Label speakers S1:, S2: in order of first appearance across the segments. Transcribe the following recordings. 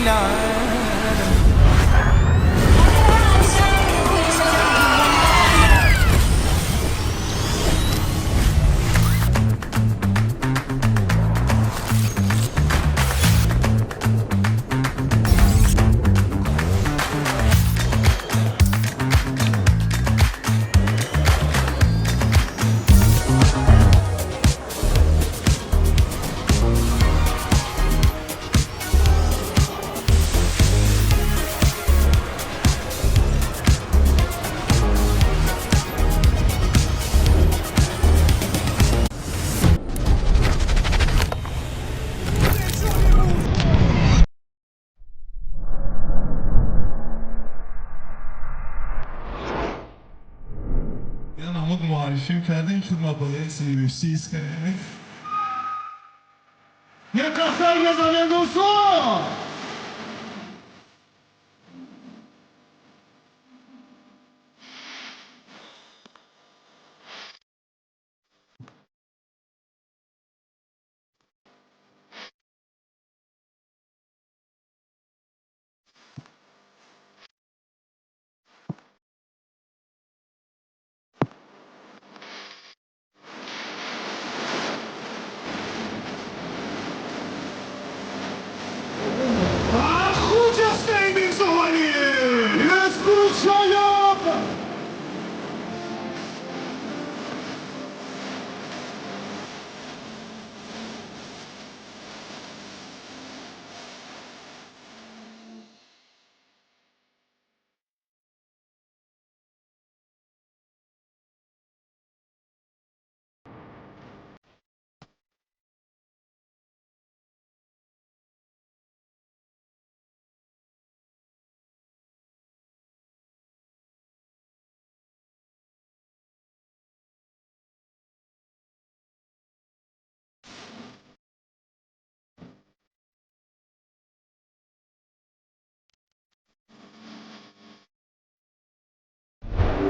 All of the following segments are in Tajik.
S1: العالم.
S2: Я намуд معرفی کردیم خدمت بالای سیروسی اسکرینه یه کفتر بزنه دوستان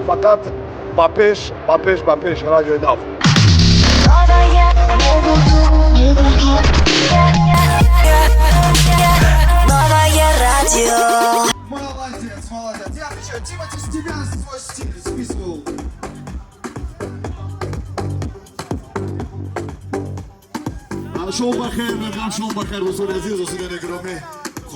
S3: فقط با پیش رادیو ناف
S4: Новое радио.
S5: Молодец, молодец. Я отвечаю, Тимати, с тебя свой стиль списывал.
S3: شما بخیر میگم شما بخیر دوستان عزیز دوستان گرامی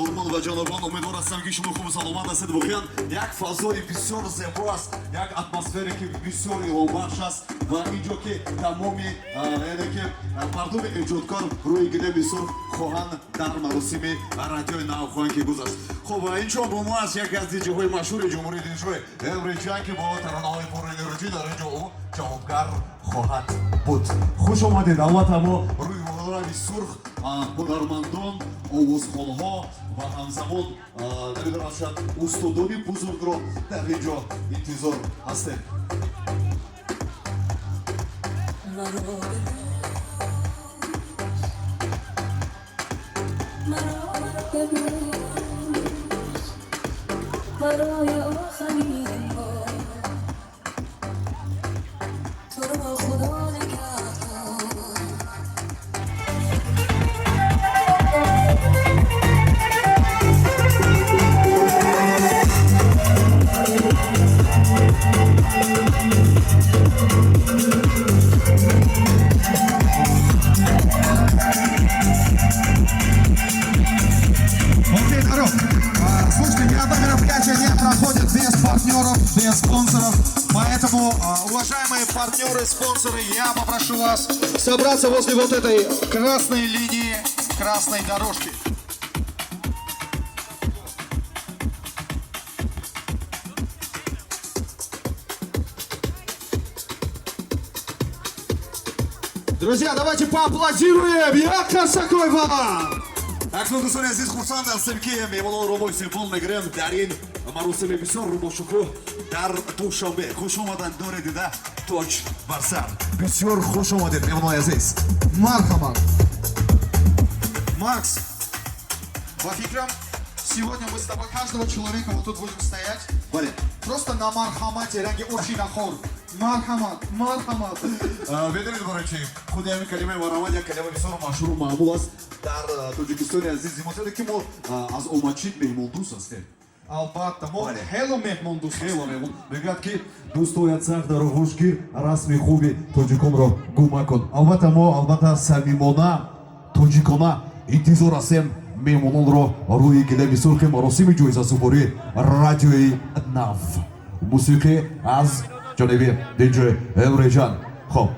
S3: خانمان و جانبان امیدوار هستم که شما خوب و سلامت هستید بخیر یک فضای بسیار زیبا است یک اتمسفری که بسیار الهامبخش است و اینجا که تمامی یعنی که مردم ایجادکار روی گله بسیار خواهند در مراسم رادیوی نو خواهند که گذشت خب اینجا با ما است یکی از دیجی های مشهور جمهوری دیجی امریکن که با ترانه های پر انرژی در اینجا او جوابگر خواهد بود خوش آمدید البته ما روی رنگ سرخ هنرمندان آوازخوانها و همزمان نمیدونم شاید استادانی بزرگ را در اینجا انتظار هستیم
S5: Окей, народ. Слушайте, ни одно мероприятие не проходит без партнеров, без спонсоров. Поэтому, уважаемые партнеры, спонсоры, я попрошу вас собраться возле вот этой красной линии, красной дорожки. Друзья, давайте поаплодируем! Я Косакова!
S3: اکنون دوستان عزیز خورسند هستیم که میوانان رو با سیمفون میگیریم در این مراسم بسیار رو با شکوه در دوشنبه خوش آمدن دور دیده تاج بر سر بسیار خوش آمدید میوانان عزیز
S5: Мархаман. Макс, по фикрам, сегодня мы с тобой каждого человека вот тут будем стоять.
S3: بله
S5: Просто на мархамате, ряги очень нахор. марҳамат.
S3: Ведомед барачи худи ҳамин калимаи марҳамат як калима бисёр машҳур маъмул аст дар тоҷикистони азиз. Мотоде ки мо аз омадчид меҳмондӯст ҳастем.
S5: Албатта, мо ҳело меҳмондӯст.
S3: Хело меҳмон. Мегӯяд ки дӯстояд сахт дар оғӯш гир расми хуби тоҷиконро гум макун. Албатта самимона тоҷикона интизор ҳастем меҳмононро рӯи гилави сурхи маросими ҷоизасупории радиои Нав. Мусиқӣ аз ҷониби диҷей Эмреҷан. Хоб.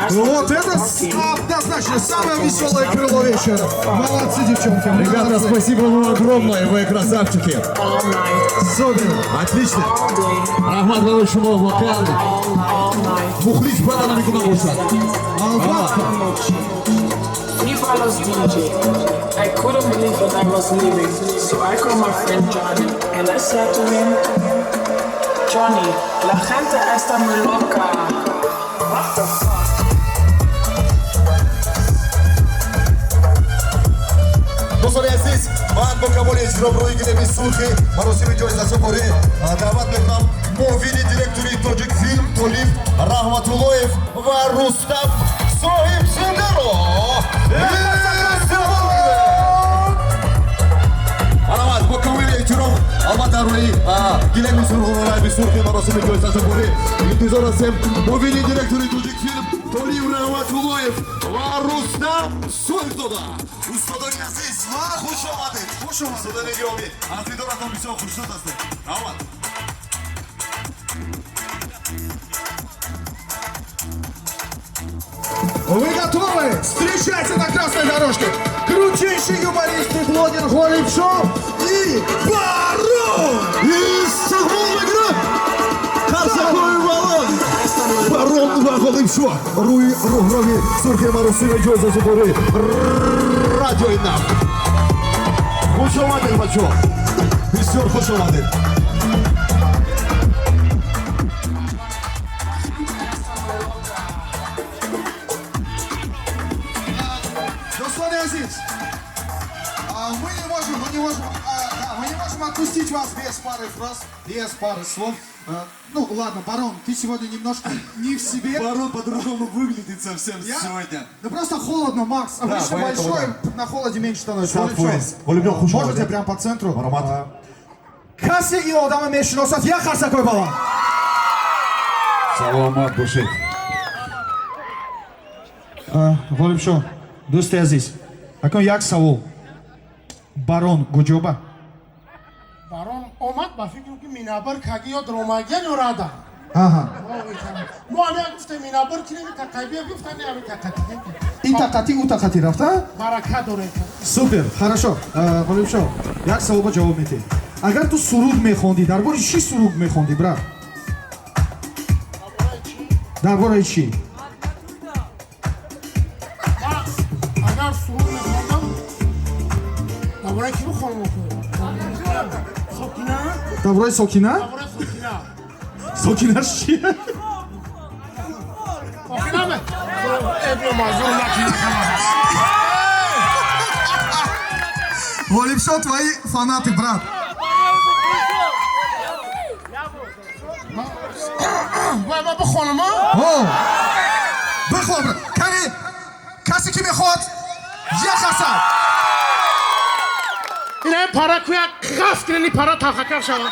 S5: Вот это однозначно самое веселое крыло вечера. Молодцы, девчонки.
S3: Ребята, спасибо вам огромное, вы красавчики.
S5: Супер.
S3: Отлично. Рахмат барои шумо воқеан мухлис баданами кунам бошад.
S5: Албатта.
S1: He follows DJ. I couldn't believe that I was leaving, so I called my friend Johnny and I said to him, Johnny, la gente está muy loca. What the fuck?
S3: Do'stoni aziz, man bu qabul ijro ro'yi gilami surxi marosimi ҷоизасупорӣ даъват мекунам муовини директори Тоҷик филм Толиб Раҳматуллоев ва Рустам Соҳибзадаро. Марҳамат, бо камоли эҳтиром албатта рӯи гилами сурхи маросими ҷоизасупорӣ интизор ҳастем муовини директори Тоҷик филм Толиб Раҳматуллоев ва Рустам Соҳибзода. Устодони азиз, хуш омадед. Устодони гиромӣ, ҳафидоратон бисёр хушнуд ҳастед. Равад.
S5: Вы готовы? Встречайте на красной дорожке крутейший юморист и блогер Голиб Шоу и Барон!
S3: Истагболмагира! Қарсакои балон! Барон ва Голиб Шоу рӯи роҳроҳи сурхи маросими ҷоизасупорӣ радиои Нав. Хуш омадед бачаҳо. Бисёр хуш омадед.
S5: Достони азиз, мы не можем отпустить вас без пары фраз, без пары слов. Ну ладно, Барон, ты сегодня немножко не в себе.
S3: Барон по-другому выглядит совсем сегодня.
S5: Ну просто холодно, Макс. Обычно
S3: поэтому
S5: большой,
S3: да.
S5: на холоде меньше становится.
S3: Голиб хуш омадед.
S5: Можете прям по центру?
S3: Аромат.
S5: Кассе и одама мешиносад, я Харсакой Балон.
S3: Саломат бошед.
S5: Голиб Шоу, дӯсти азиз, акун як савол. Барон гуҷоба?
S6: Барон омад ба фикрам ки минабар каги ё дромагиян ё рада.
S5: Аҳа.
S6: Мо ҳамя гуфтем минабар кирем такайбия гуфтани ами такати.
S5: Ин тақати у тақати рафта?
S6: Барака дорем.
S5: Супер, хорошо. Голиб Шоу, як савоба ҷавоб медиҳ. Агар ту суруд мехондӣ, дар бораи чӣ суруд мехондӣ, брат? Дар бораи чӣ?
S6: Агар суруд мехондам, дар бораи ки бихонам охӯ? Сокина?
S5: Дар бораи Сокина?
S6: Дар бораи Сокина.
S5: Сокинаш чие?
S6: Сокинаме? Эбиё мазур накина камада.
S5: Голиб Шоу, твои фанаты, брат.
S6: Ба бихонам, а?
S5: Бихон, брат. Касе ки мехоҳад, як ҳасад.
S6: Ина ин пара куя ғаф кирени пара талхакар шава.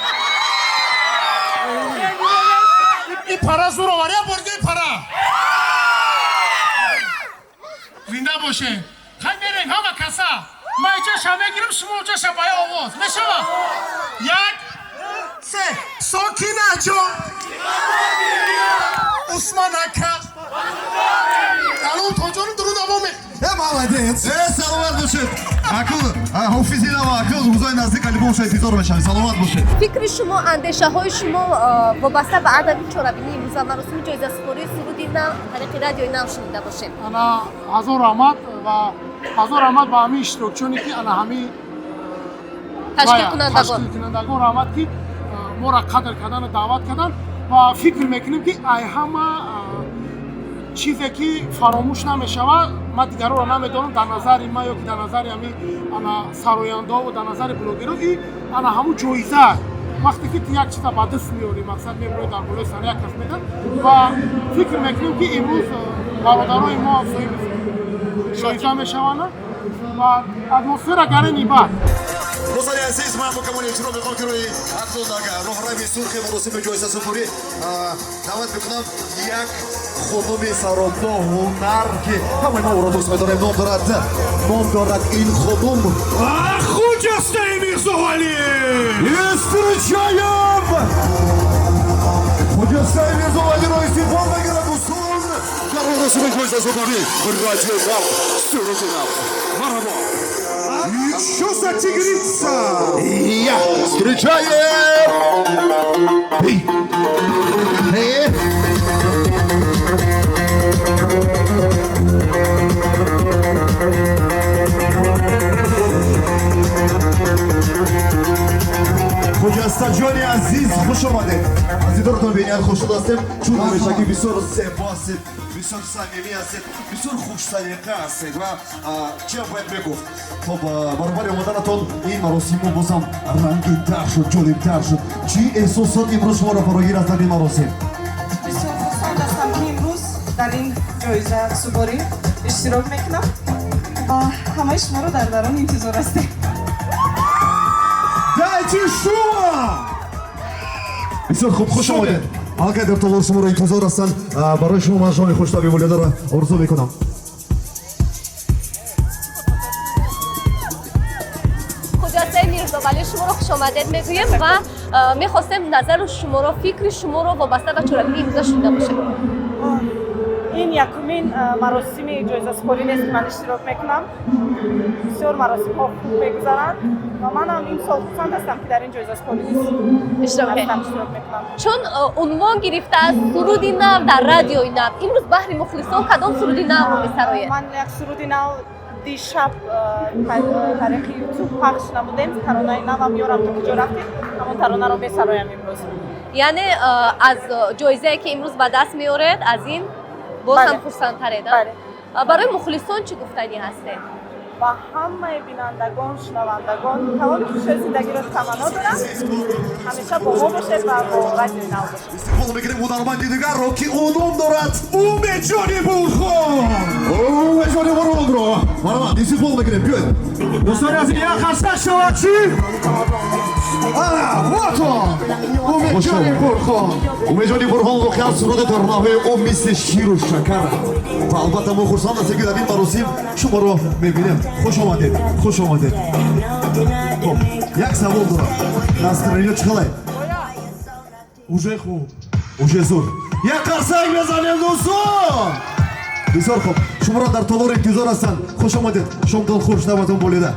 S6: ин пара зӯровария борди ин пара. зинда боше. Хай мерем ҳама каса. Ман иҷоша мегирам, шумо иҷоша ба овоз. Мешава? Як, се. Сокина ҷон. Усман ака. Алло, тоҷони дуруд аво мехӯ.
S5: Молодец.
S3: Саломат бошед. Акл, ҳофизина ва акл рӯзои наздик алибон шо интизор мешавем. Саломат бошед.
S7: фикри шумо, андешаҳои шумо вобаста ба адаби чорабинии имрӯза маросими ҷоизасупории суруди Нав тариқи радиои Нав шунида бошем.
S6: ана ҳазор раҳмат ва ҳазор раҳмат ба ҳамаи иштирокчиёне ки ана ҳамаи ташкилкунандагон раҳмат ки моро қадр кардан даъват кардан ва фикр мекунем ки ай ҳама чизе ки фаромӯш намешавад ман дигаронро намедонам дар назари ман ё ки дар назари ҳами ана сарояндаву дар назари блогеро ин ана ҳамун ҷоиза вақте ки як чиза ба даст меорӣ мақсад мебурӣ дар болои сар як кас медад ва фикр мекунем ки имрӯз бародарои мо соҳиби ҷоиза мешаванд ва атмосфера гарини бад.
S3: Достани азиз, ман бо камоли эҳтиром мехоҳам ки рӯи акнун роҳрави сурхи маросими ҷоизасазборӣ даъват мекунам як хонуми саробдо ҳунар ки ҳамаи мо ӯро дӯст медорем ном дорад ин хонум
S5: Хуҷастаи Мирзовалӣ!
S3: Встречаем! Хуҷастаи Мирзовалиро истиқбол мегирад дӯстон дар маросими ҷоизасазборӣ радиои Нав, суруди Нав. Марҳабо!
S5: Что за тигрица?
S3: Я встречаем! Хоҷастаҷони азиз, хуш омадед. Азидоротон бинияд хушшуд ҳастем. Чун ҳамеша ки бисёр зебо ҳастед, бисёр самимӣ ҳастед, бисёр хушсалиқа ҳастед ва чӣ бояд мегуфт? Хоб баробари омаданатон ин маросимо бозам рангинтар шуд, ҷолибтар шуд. Чӣ эҳсосот имрӯз шуморо фарогир аст дар ин маросим?
S8: бисёр хурсанд ҳастам ки имрӯз дар ин ҷоизасазборӣ иштирок мекунам ва ҳамаи шуморо дар дарон интизор ҳастем.
S5: Дайте шума!
S3: бисёр хуб, хуш омадед. Алқайдар толор шуморо интизор ҳастанд. Барои шумо ман ҷони хуштаби волидаро орзу мекунам.
S7: Хуҷастаи Мирзовалӣ шуморо хушомадед мегӯем ва мехостем назару шуморо, фикри шуморо вобаста ба чорабинии имрӯза шунида бошем.
S8: ин якумин маросими ҷоизасазборӣ нест ки ман иштирок мекунам. бисёр маросимҳо хуб мегузаранд ва манам имсол хурсанд ҳастам ки дар ин ҷоизасазборӣ
S7: Иштирок
S8: иштирок мекунам.
S7: чун унвон гирифтааст суруди нав дар радиои нав. Имрӯз баҳри мухлисон кадом суруди навро месароед?
S8: ман як суруди нав дишаб тариқи ютуб пахш намудем. таронаи навам ёрам то куҷо рафтем, ҳамон таронаро месароям имрӯз.
S7: яъне аз ҷоизае ки имрӯз ба даст меоред аз ин боз ҳам хурсандтаред? барои мухлисон чӣ гуфтанӣ ҳастед?
S8: ба ҳамаи бинандагон, шунавандагон тамоми хушии зиндагиро таманно дорам. ҳамеша бо мо бошед ва бо радиои Нав бошед.
S3: Истиқбол мегирем ҳунарманди дигарро ки ӯ ном дорад
S5: Умеҷони Бурхон!
S3: Умеҷони Бурхонро. Марҳамат, истиқбол мегирем, биёед.
S5: Достони азиз, як ҳасташ шавад чӣ? Вот он! Умеҷони Бурхон!
S3: Умеҷони Бурхон воқеан суруди дар навъи ӯ мисли ширу шакар. Ва албатта мо хурсанд ҳастем ки дар ин маросим шуморо мебинем. Хуш омадед, хуш омадед. Хоб, як савол дорам. Настроение чӣ қалай?
S5: Уже хуб.
S3: Уже зуд. Як қарсанг мезанем дӯстон! Бисёр хуб. Шуморо дар толор интизор ҳастанд. Хуш омадед. Шомтон хуш, навбатон болида.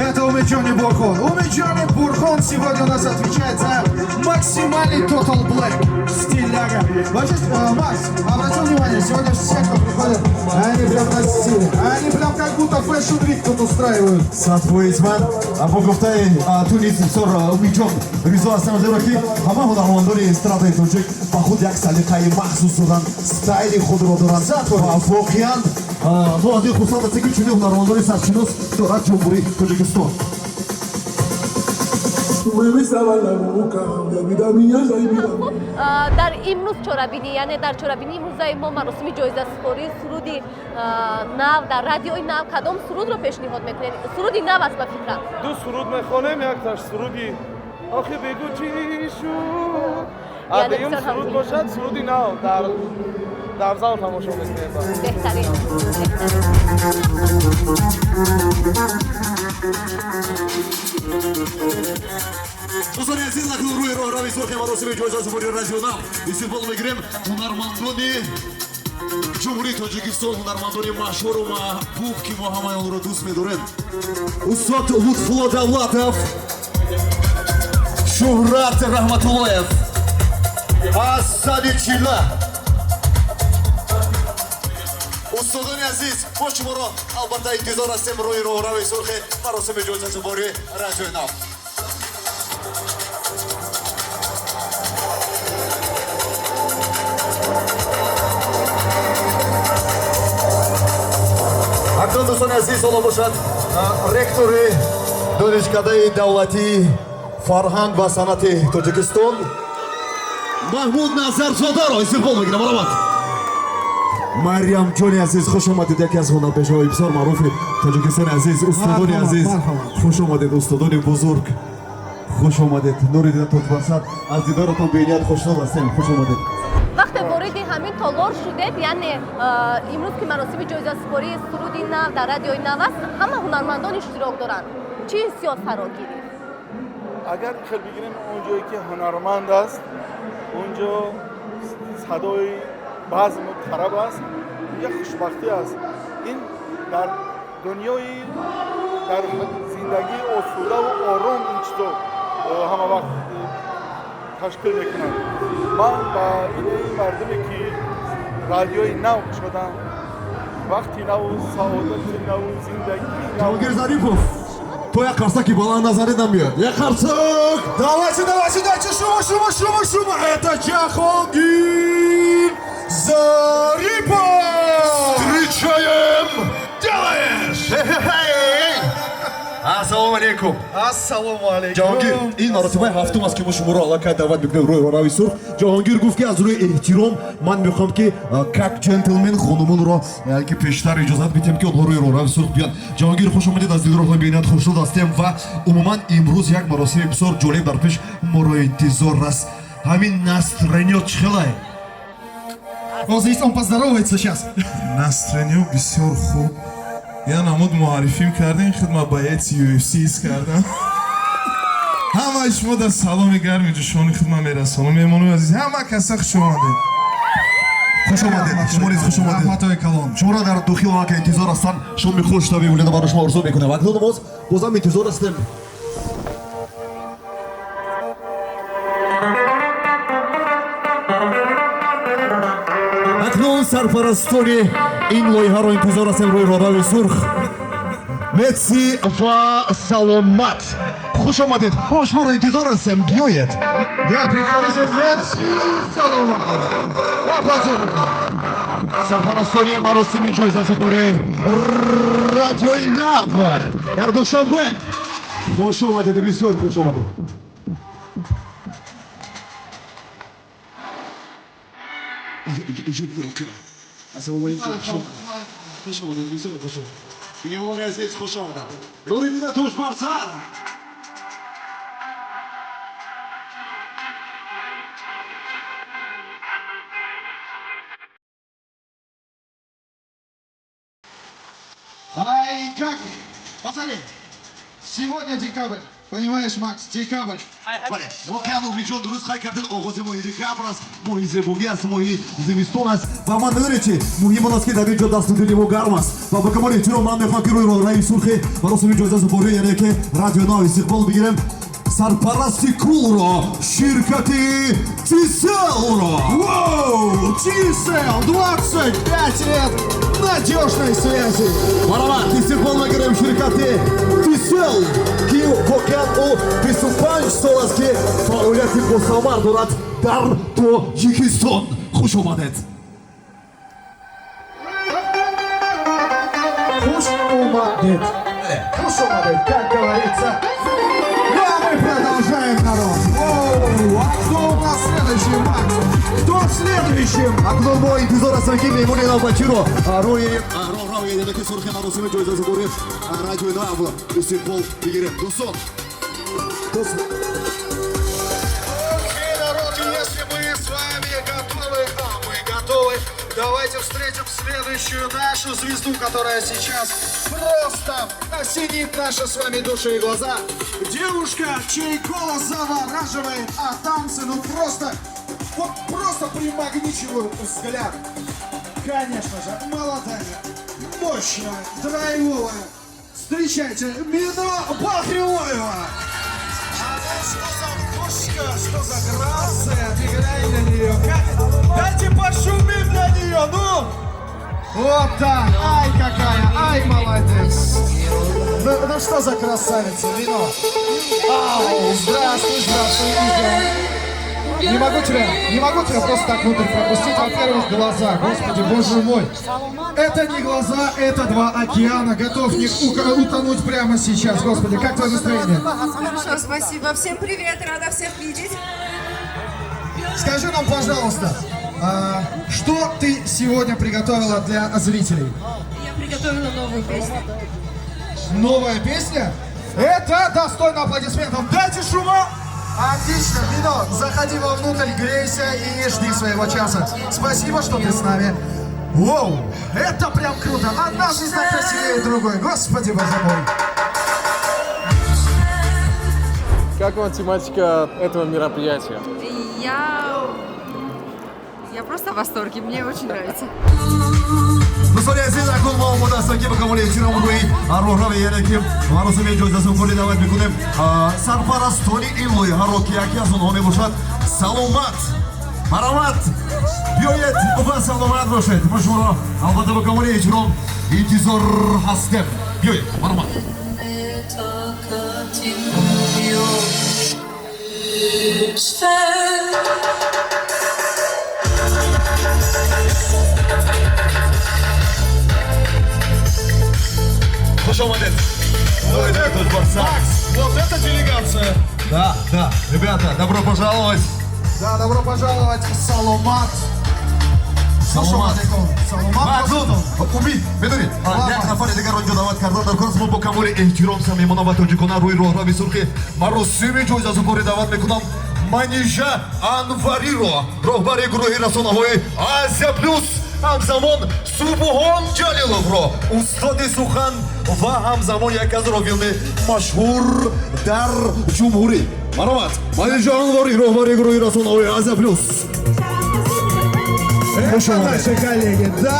S5: Это Умеҷони Бурхон. Умеҷони Бурхон сегодня у нас отвечает за максимальный Total Black стиляга. Вообще, Макс, обратил внимание, сегодня все, кто приходит, они прям на стиле. Они прям как будто фэшн-вик тут устраивают.
S3: Сатвоизман, бо гуфтаи ту низ бисёр умидҷон ризо ҳастам, зеро ки ҳама ҳунармандони эстрадаи тоҷик ба худ як салиқаи махсус доранд, стайли худро доранд ва воқеан мо аз ин хурсанд ҳастем ки чунин ҳунармандони саршинос дорад ҷумҳурии Тоҷикистон.
S7: дар имрӯз чорабинӣ, яъне дар чорабинии имрӯзаи мо маросими ҷоизасазборӣ суруди нав дар радиои Нав кадом сурудро пешниҳод мекунед? Суруди нав аст ба фикрам.
S9: ду суруд мехонем, якташ суруди охи бегу чӣ шуд. Аби ин суруд бошад, суруди нав дар зал тамошо мекунем.
S7: Беҳтарин.
S3: Дӯстони азиз, акнун рӯи роҳрави сурхи маросими ҷоизасазбории радиои Нав истиқбол мегирем ҳунармандони ҷумҳурии Тоҷикистон, ҳунармандони машҳуру маҳбуб ки мо ҳамаи онро дӯст медорем. Устод Лутфулло Давлатов, Шуҳрат Раҳматуллоев, Асади Чилла. устодони азиз, мо шуморо албатта интизор ҳастем рӯи роҳрави сурхи маросими ҷоизасазбории радиои Нав. акнун дӯстони азиз, ҳоло бошад ректори донишкадаи давлатии فرهنگ و صنعت تاجیکستان محمود نظرزاده را استقبال می‌کنم. مرحبا. مریم جانی عزیز خوش آمدید. یکی از هنرپیشه‌های بسیار معروف تاجیکستان عزیز، استادان عزیز خوش آمدید. استادان بزرگ خوش آمدید. نور دیدتون برسد. از دیدارتون بینیت خوشنود هستیم. خوش آمدید.
S7: وقتی وارد همین تالار شدید، یعنی امروز که مراسم جایزه سپاری سرودی نو در رادیوی نو است، همه هنرمندان اشتراک دارند. چی حسیات فراگیری؟
S9: اگر خیلی بگیریم اونجایی که هنرمند است، اونجا صدای بعض طرب است، یک خوشبختی است. این در دنیای در زندگی آسوده و آرام این چطور همه وقت تشکیل میکنن. من با این مردمی که رادیوی نو شدن، وقتی نو، سعادت نو، زندگی نو.
S3: جهانگیر ظریفов تو یک قرصکی بالا نظرت нamiёд. یک قرصک.
S5: Давайте, дайте шума. Это Джахангир Зарипов.
S3: Встречаем! Делаешь! Ассаламу алейкум.
S5: Ассаламу алейкум.
S3: Ҷаҳонгир, ин маротибаи ҳафтум аст ки мо шуморо аллакай даъват мекунем рӯи Рави Сурх. Ҷаҳонгир гуфт ки аз рӯи эҳтиром ман мехоҳам ки как ҷентлмен хонумонро ки пештар иҷозат бидем ки онҳо рӯи Рави Сурх биёнд. Ҷаҳонгир хуш омадед, аз дидоротон бинат хушнуд ҳастем ва умуман имрӯз як маросими бисёр ҷолиб дар пеш моро интизор аст. Ҳамин настроение чӣ хелай?
S5: Вот здесь он поздоровается сейчас.
S2: Настроение бисёр хуб. Я намуд муаррифим кардем, хидмат ба UFC ист кардам. Ҳамаи шумо дар саломи гарми ҷӯшони хидмат мерасонам. меҳмонони азиз, ҳама каса хуш омадед.
S3: Хуш омадед. Шумо низ хуш омадед.
S5: Rahmatoy kalon.
S3: Шуморо дар дохил он ка интизор ҳастанд. Шоми хушта бимонед барои шумо орзу мекунем. Акнун боз бозам интизор ҳастем. акнун сарпарастони ин лоиҳаро интизор ҳастем рӯи Рави Сурх. Метси ва саломат. Хуш омадед. Шуморо интизор ҳастем. биёед. Сарпарастони маросими ҷоизасапори радиои нав дар душанбе. Хуш омадед. бисёр хуш омадед. Ассаламу алейкум. Хуш омадед. бисёр хуш омадед. меҳмонони азиз хуш омадед. нури дидатуш барсад.
S5: Ай, как? Пацаны, сегодня декабрь. Понимаешь, Макс, декабрь.
S3: воқеан умриҷон дуруст хай кардед. оғози моҳи декабр аст, моҳи зебогӣ аст, моҳи зимистон аст ва ман медонед чи муҳим он аст ки дар ин ҷо дасту дили мо гарм аст ва ба камоли эҳтиром ман мехоҳам ки рӯи Рави Сурхи маросими ҷоиза супорӣ яъне ки радио нав истиқбол бигирем. Сарпарасти кулро, ширкати Тиселро.
S5: Воу, Тисел, 25 лет надежной связи.
S3: Марҳамат, истиқбол мегирем ширкати Тисел ки воқеан ӯ 25 сол аст ки фаъолияти босамар дорад дар Тоҷикистон. хуш омадед.
S5: Хуш омадед. Хуш омадед, как говорится. Ну а мы продолжаем, народ. Оу, а кто у нас следующий, Макс? Кто следующий?
S3: акнун мо интизор ҳастем ки меҳмони навбатиро рӯи роҳрави яъне ки сурхи маросими ҷоизасупорӣ радиои нав истиқбол бигирем. Дӯстон,
S5: Окей, народ, если мы с вами готовы, да, мы готовы. Давайте встретим следующую нашу звезду, которая сейчас просто осенит наши с вами души и глаза. Девушка, чей голос завораживает, а танцы, ну просто, вот просто примагничивают взгляд. Конечно же, молодая, мощная, драйвовая. Встречайте, Мино Бахрилоева. Что за кошка, что за грация, ты глянь на нее, дайте пошумим для нее, ну! Вот так, ай какая, ай молодец! Ну что за красавица, Вино? Ау, здравствуй, здравствуй, Вино! Не могу тебя просто так внутрь пропустить. Во-первых, глаза, господи, боже мой. Это не глаза, это два океана. Готов в них утонуть прямо сейчас. Господи, как твое настроение?
S10: Хорошо, спасибо. Всем привет, рада всех видеть.
S5: Скажи нам, пожалуйста, что ты сегодня приготовила для зрителей?
S10: Я приготовила новую песню.
S5: Новая песня? Это достойно аплодисментов. Дайте шума! Отлично, Мино, заходи вовнутрь, грейся и жди своего часа. Спасибо, что ты с нами. Воу, это прям круто. Одна звезда красивее другой. Господи, боже мой.
S11: Как вам тематика этого мероприятия?
S10: Я просто в восторге, мне очень нравится.
S3: دوستان عزیز اکنون ما آماده هستیم که به کمال احترام روی روحانی یعنی که مراسم جایزه سومری دعوت میکنیم سرپرستانی این لایحه را که یکی از اونها میباشد سلامت مرامت بیایید و سلامت باشید ما شما را البته به کمال احترام انتظار هستیم بیایید مرامت خوش آمدید.
S5: Вот это делегация.
S3: Да, ребята, добро пожаловать.
S5: Да, добро пожаловать в Саломат.
S3: Саломат.
S5: Саломат.
S3: умид медонед як нафари дигар онҷо даъват карда дар кор мо бо камоли эҳтиром самимона ва тоҷикона рӯи роҳрави сурхи маросими ҷоизасупорӣ даъват мекунам маниша анвариро роҳбари гурӯҳи расонаҳои Азия плюс ҳамзамон субҳон ҷалиловро устоди сухан ва ҳамзамон яке аз ровиёни машҳур дар ҷумҳурӣ марҳамат маниша анвари роҳбари гурӯҳи расонаҳои Азия плюс.
S5: Это наши коллеги. Да.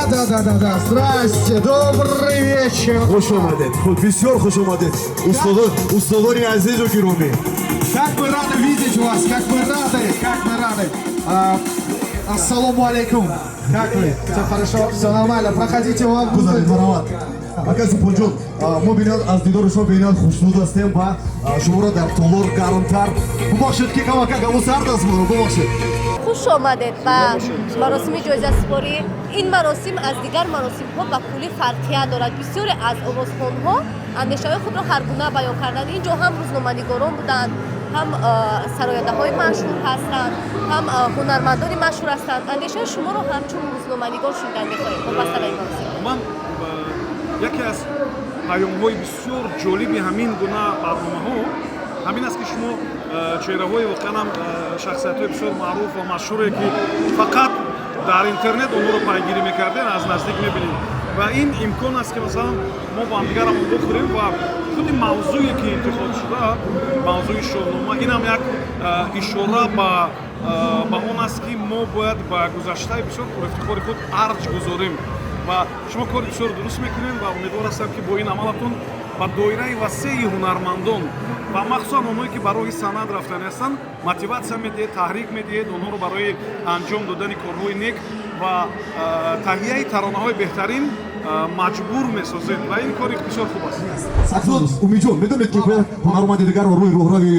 S5: Здрасте, добрый вечер.
S3: Хош омадед. Бисёр хош омадед. Устодори азизу гиромӣ.
S5: Как мы рады видеть вас, как мы рады. Ассаламу алейкум. Как вы? Все хорошо? Все нормально? Проходите вовнутрь.
S3: Ака Супонҷон, мо бинёд аз дидори шумо бинёд хушнуд ҳастем ва шуморо дар толор гармтар бубахшед ки камака гаву сард аст моро бубахшед.
S7: خوش آمدید به مراسم جایزه سپاری. این مراسم از دیگر مراسم ها و کلی فرقیت دارد. بسیاری از آوازخوان ها اندیشه های خود را هر گونه بیان کردند. اینجا هم روزنامه‌نگاران بودند، هم سراینده های مشهور هستند، هم هنرمندان مشهور هستند. اندیشه شما را همچون روزنامه‌نگار شنیدن می‌خواهیم. وابسته به این مراسم.
S9: من یکی از پیام‌های بسیار جالبی همین گونه برنامه‌ها همین است که شما چهره‌های واقعاً شخصیت‌های بسیار معروف و مشهوری که فقط در اینترنت اونها رو پیگیری می‌کردین از نزدیک می‌بینید و این امکان است که مثلا ما با هم دیگر هم بخوریم و خود موضوعی که انتخاب شده موضوع شاهنامه این هم یک اشاره به اون است که ما باید با گذشته بسیار پرافتخار خود ارج گذاریم و شما کار بسیار درست می‌کنید و امیدوار هستم که با این عملتون با دایره وسیع هنرمندان و مخصوصا اونایی که برای سند رفتن هستن мотивация میدید، تحریک میدید اونها رو برای انجام دادن کارهای نیک و تهیه ترانه‌های بهترین مجبور میسازید و این کاری بسیار خوب است.
S3: акнун умидҷон медонед ки ҳунарманди дигар рӯи роҳрави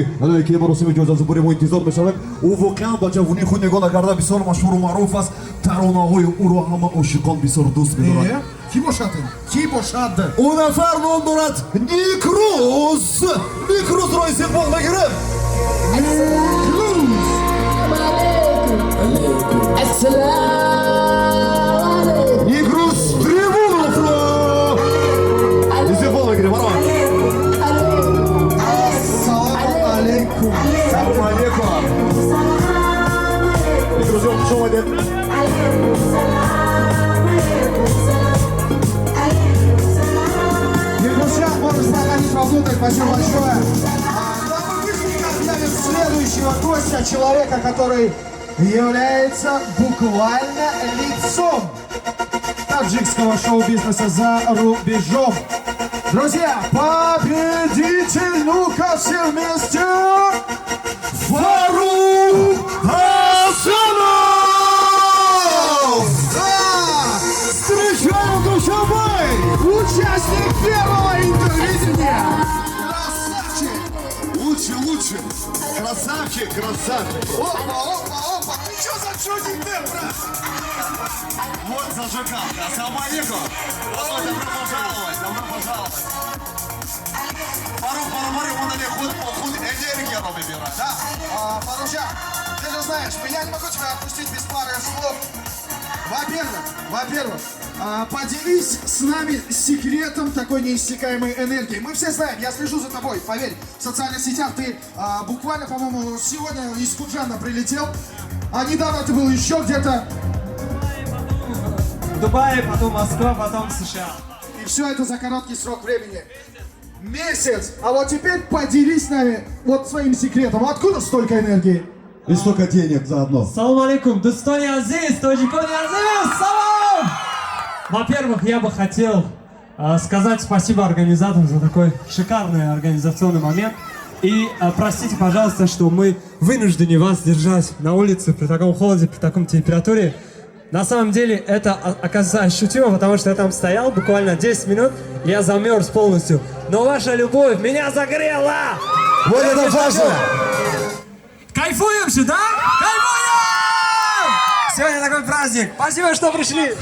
S3: ки маросими ҷоизасупорӣ мо интизор мешавем ӯ воқеан ба ҷавонӣ худ нигоҳ карда бисёр машҳуру маъруф аст таронаҳои ӯро ҳама ошиқон бисёр дӯст медорад.
S5: Ки бошад?
S3: ӯ нафар ном дорад Никрузро истиқбол мегирем. Никруз Трибуновро истиқбол мегирем.
S5: Ассаламу алейкум.
S3: Салом алейкум. Никрузён, хуш омадед.
S5: Никрузян, можешь заходить вовнутрь, спасибо большое. Мы объявим следующего гостя, человека, который является буквально лицом таджикского шоу-бизнеса за рубежом. Друзья, победитель, ну-ка все вместе!
S3: Фарух Хасанов!
S5: Встречаем, друзья мои! Участник первого интервидения!
S3: Красавчик! Лучше Слушай, красавчик, красавчик.
S5: Опа, ты что за чудик, брат?
S3: Вот зажигалка, ассаламу алейкум. Добро пожаловать, добро пожаловать. Фарух Парамари, он на худ энергию выбирает, да?
S5: Фаружан, ты же знаешь, я не могу тебя отпустить без пары слов. Во-первых, поделись с нами секретом такой неиссякаемой энергии. Мы все знаем, я слежу за тобой, поверь, в социальных сетях ты буквально, по-моему, сегодня из Худжана прилетел, а недавно ты был еще где-то.
S12: В Дубае, потом Москва, потом США.
S5: И все это за короткий срок времени. Месяц! А вот теперь поделись с нами вот своим секретом. Откуда столько энергии?
S3: И столько денег заодно.
S12: Салам алейкум, Дустони Азиз, Тоджикони Азиз, салам! Во-первых, я бы хотел сказать спасибо организаторам за такой шикарный организационный момент. И простите, пожалуйста, что мы вынуждены вас держать на улице при таком холоде, при таком температуре. На самом деле это оказывается ощутимо, потому что я там стоял буквально 10 минут, и я замерз полностью. Но ваша любовь меня загрела!
S3: Вот это важно!
S12: Кайфуем же, да? Кайфуем! Сегодня такой праздник. Спасибо, что пришли.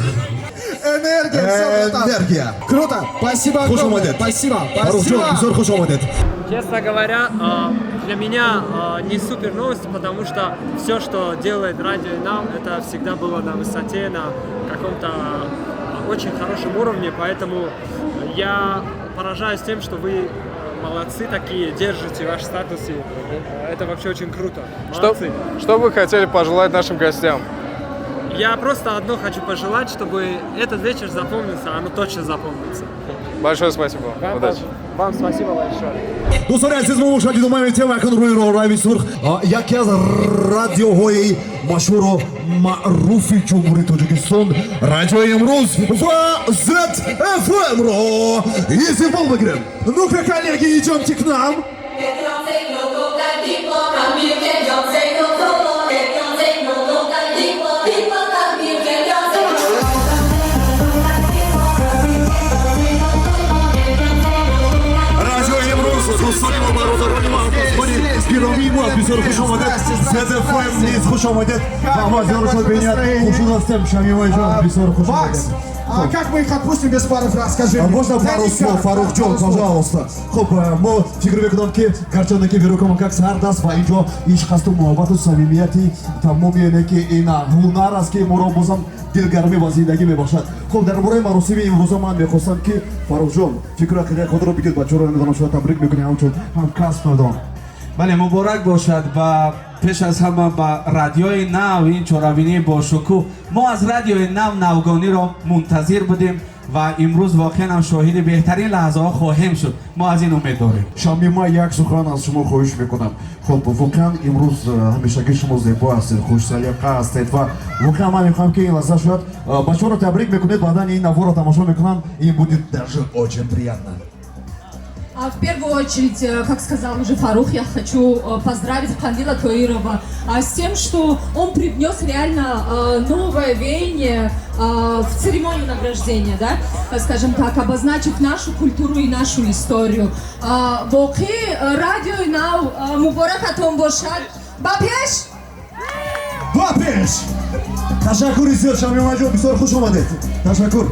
S5: Энергия. Круто. Спасибо огромное. Спасибо.
S12: Честно говоря, для меня не супер новость, потому что все, что делает Радио Инау, это всегда было на высоте, на каком-то очень хорошем уровне, поэтому я поражаюсь тем, что вы молодцы такие, держите ваш статус, и это вообще очень круто. Молодцы.
S11: Что вы хотели пожелать нашим гостям?
S12: Я просто одно хочу пожелать, чтобы этот вечер запомнился, оно точно запомнится.
S11: Большое спасибо. Удачи.
S12: Вам спасибо большое.
S3: دوستان عزیز ما مشاهدین مهمتر وکن روی راهروی سرخ یکی از رادیوهای مشهور و معروف جمهوری تاجیکستان رادیو امروز و زد FM رو استقبال بگیریم.
S5: Ну-ка, коллеги, идемте к нам.
S3: گرامی ما بسیار خوش آمدید ZFM نیز خوش آمدید و ما زیاد شد بینید خوشون هستم شمیمای جان بسیار خوش آمدید
S5: А как мы их отпустим без пары фраз? Скажи мне.
S3: Можно пару слов, Фарух Джон, пожалуйста. Хоп, мы фикр мекунам ки гарчанде ки берукам как сардаст ва инҷо ишқ асту муҳаббату самимияти тамоми яне ки ин ҳунар аст ки моро бозам дилгармӣ ва зиндагӣ мебахшад. Хоб дар бораи маросими имрӯза ман мехостам ки Фарух Джон фикра қида худро бигӯед бачаҳоро надонам шумо табрик мекунем ҳамчун ҳамкасб мардон.
S13: бале муборак бошад ва пеш аз ҳама ба радиои нав ин чорабинӣ бошукӯҳ мо аз радиои нав навгониро мунтазир будем ва имрӯз воқеан ҳам шоҳиди беҳтарин лаҳзаҳо хоҳем шуд мо аз ин умед дорем.
S3: Шамима як сухан аз шумо хоҳиш мекунам. Хоб воқеан имрӯз ҳамешагӣ шумо зебо ҳастед, хушсалиқа ҳастед ва воқеан ман мехоҳам ки ин лаҳза шояд бачаҳоро табрик мекунед, баъдан ин наворо тамошо мекунанд, ин будет даже очень приятно.
S14: В первую очередь, как сказал уже Фарух, я хочу поздравить Кандила Тоирова с тем, что он привнес реально новое веяние в церемонию награждения, да, скажем так, обозначив нашу культуру и нашу историю. Боки радио Инау мубаракатон бошад. Бапеш!
S3: Бапеш! Ташаккур изёр Шамима ҷон, бисёр хуш омадед. Ташаккур.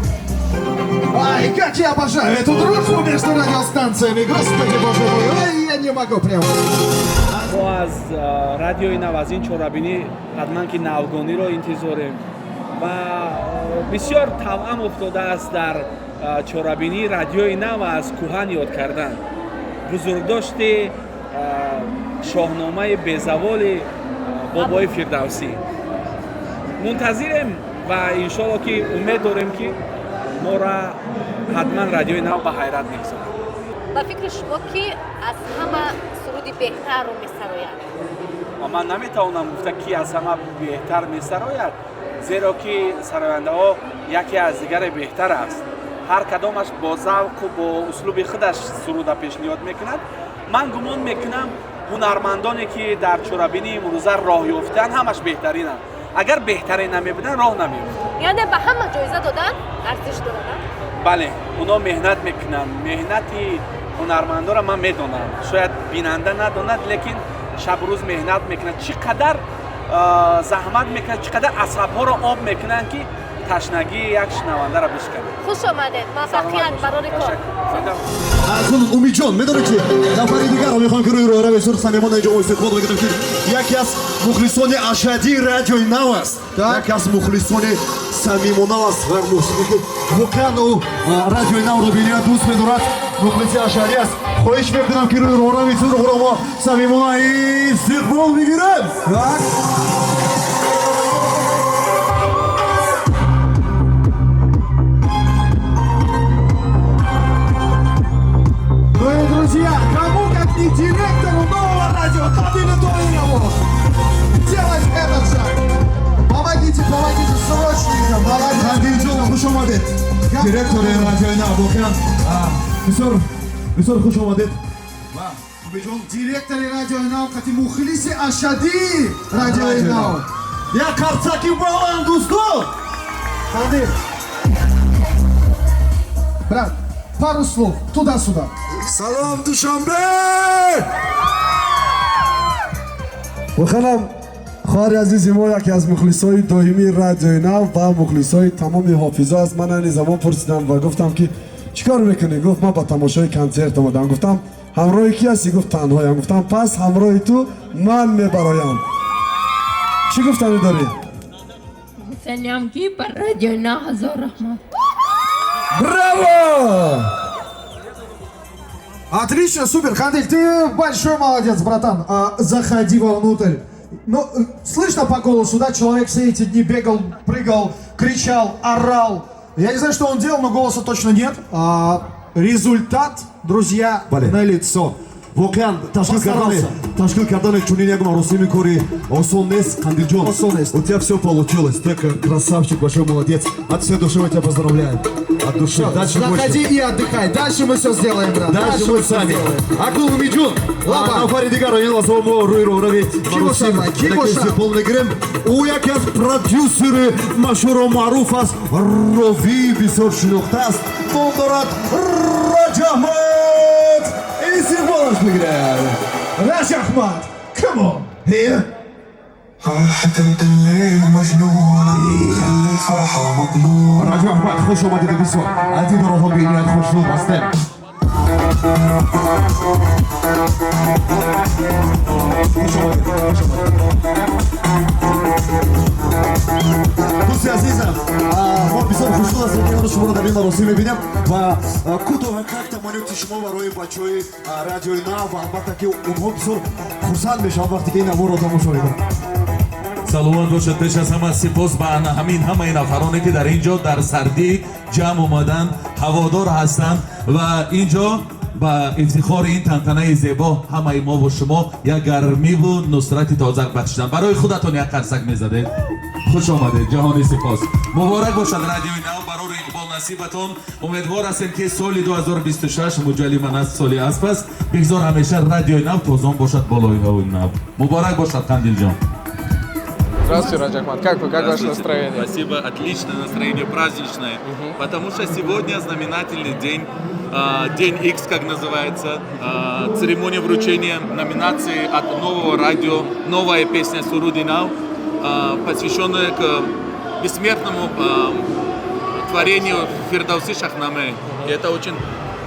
S5: Ай, как я обожаю эту дружбу между радиостанциями, господи боже мой, ой, я не могу прям.
S15: мо аз радиои нав аз ин чорабинӣ ҳатман ки навгониро интизорем ва бисёр тавъам уфтодааст дар чорабинии радиои нав аз кӯҳан ёд кардан бузургдошти шоҳномаи безаволи бобои фирдавсӣ мунтазирем ва иншоалло ки умед дорем ки мора ҳатман радиои нав ба ҳайрат мегзорад.
S7: ба фикри шумо ки аз ҳама суруди беҳтарро месарояд?
S15: ман наметавонам гуфта ки аз ҳама беҳтар месарояд, зеро ки сарояндаҳо яке аз дигаре беҳтар аст. ҳар кадомаш бо завқу бо услуби худаш суруда пешниҳод мекунад. ман гумон мекунам ҳунармандоне ки дар чорабинии имрӯза роҳ ёфтаанд ҳамаш беҳтаринанд. агар беҳтарин намебуданд роҳ намеёфтанд.
S7: яъне ба ҳама ҷоиза додан арзиш дорад?
S15: бале, оно меҳнат мекунанд. меҳнати ҳунармандора ман медонам, шояд бинанда надонад, лекин шабрӯз меҳнат мекунад, чӣ қадар заҳмат мекунад, чӣ қадар асабҳоро об мекунанд ки ташнагии як шунавандаро бишканад.
S7: хуш омадед, муваффақият барори кор.
S3: Азун Умидҷон медонед ки нафари дигарро мехоҳем ки рӯи роҳра бисёр самимона инҷо истиқбол мекунем ки яке аз мухлисони ашадии радиои нав аст. Яке аз мухлисони самимона аст ва мусиқӣ ки воқеан ӯ радиои навро бинияд дӯст медорад, мухлиси ашадӣ аст. хоҳиш мекунам ки рӯи роҳра бисёр ӯро мо самимона истиқбол мегирем.
S5: Друзья, кому как не директору нового радио кабинетового делать этот шаг? Помогите, срочненько, молодец.
S3: Кандилҷон, хуш омадед. Директори радиои нав воқеан бисёр хуш омадед.
S5: Директори радиои нав қати мухлиси ашадии радиои нав.
S3: Як қарцаки баланд дӯстон.
S5: Кандил. Брат, пару слов туда-сюда.
S3: Салом, Душанбе!
S16: воханам хоҳари азизи мо яке аз мухлисои доимии радиои нав ва мухлисои тамоми ҳофизо аст. Ман айни замон пурсидам ва гуфтам ки чӣ кор мекунӣ? Гуфт ман ба тамошои консерт омадам. гуфтам ҳамроҳи ки ҳасти? Гуфт танҳоям. гуфтам пас ҳамроҳи ту ман мебароям. чӣ гуфтанӣ дорӣ?
S14: гуфтаниам ки ба радиои нав ҳазор раҳмат.
S5: Браво! Отлично, супер. Кандиль, ты большой молодец, братан. Заходи вовнутрь. Ну, слышно по голосу, да, человек все эти дни бегал, прыгал, кричал, орал. Я не знаю, что он делал, но голоса точно нет. Результат, друзья, налицо.
S3: воқеан ташкил кардани чунин як маросими кори осон нест. Кандилҷон, у тебя все получилось. Ты красавчик, большой молодец. От всей души мы тебя поздравляем. От души.
S5: Заходи и отдыхай. Дальше мы все сделаем, брат.
S3: Дальше мы сами. Акул Умидҷон, нафари дигаро ин лаҳзаҳо мо рӯи роҳрави маросим мегирем. ӯ яке аз продюсери машҳуру маъруф аст, ровии бисёр шинохта аст. ном дорад Раҷаҳмад. Истиқболаш мегирем.
S5: Раҷаҳмад, come on.
S3: Here. Раҷаҳмад, хуш омадед бисёр. аз ин роҳҳо беният хушнуд ҳастем. дӯсти азизам, мо бисёр хушнуд ҳастем ки шуморо дар ин маросим мебинем ва кӯтоҳакак тамониёти шумо барои бачаҳои радиои нав ва албатта ки онҳо бисёр хурсанд мешаванд вақте ки ин наворо тамошо мекунанд.
S17: саломат бошад. пеш аз ҳама сипос ба ҳамин ҳамаи нафароне ки дар инҷо дар сардӣ ҷамъ омаданд, ҳаводор ҳастанд ва инҷо ба ифтихори ин тантанаи зебо ҳамаи мо бо шумо як гармиву нусрати тоза бахшидам. барои худатон як қарсак мезадед. хуш омадед. ҷаҳони сипос. муборак бошад радиои нав барори иқбол насибатон. умедвор ҳастем ки соли 2026 муҷалли ман аст, соли асп аст. бигзор ҳамеша радиои нав тозон бошад, болои нав. муборак бошад Кандилҷон.
S11: Здравствуйте, Раджахмат. Как вы? Как ваше настроение?
S17: Спасибо. Отличное настроение, праздничное. Потому что сегодня знаменательный день. День X, как называется. Церемония вручения номинации от нового радио. Новая песня Суруди Нав, посвященная к бессмертному творению Фирдауси Шахнаме. И это очень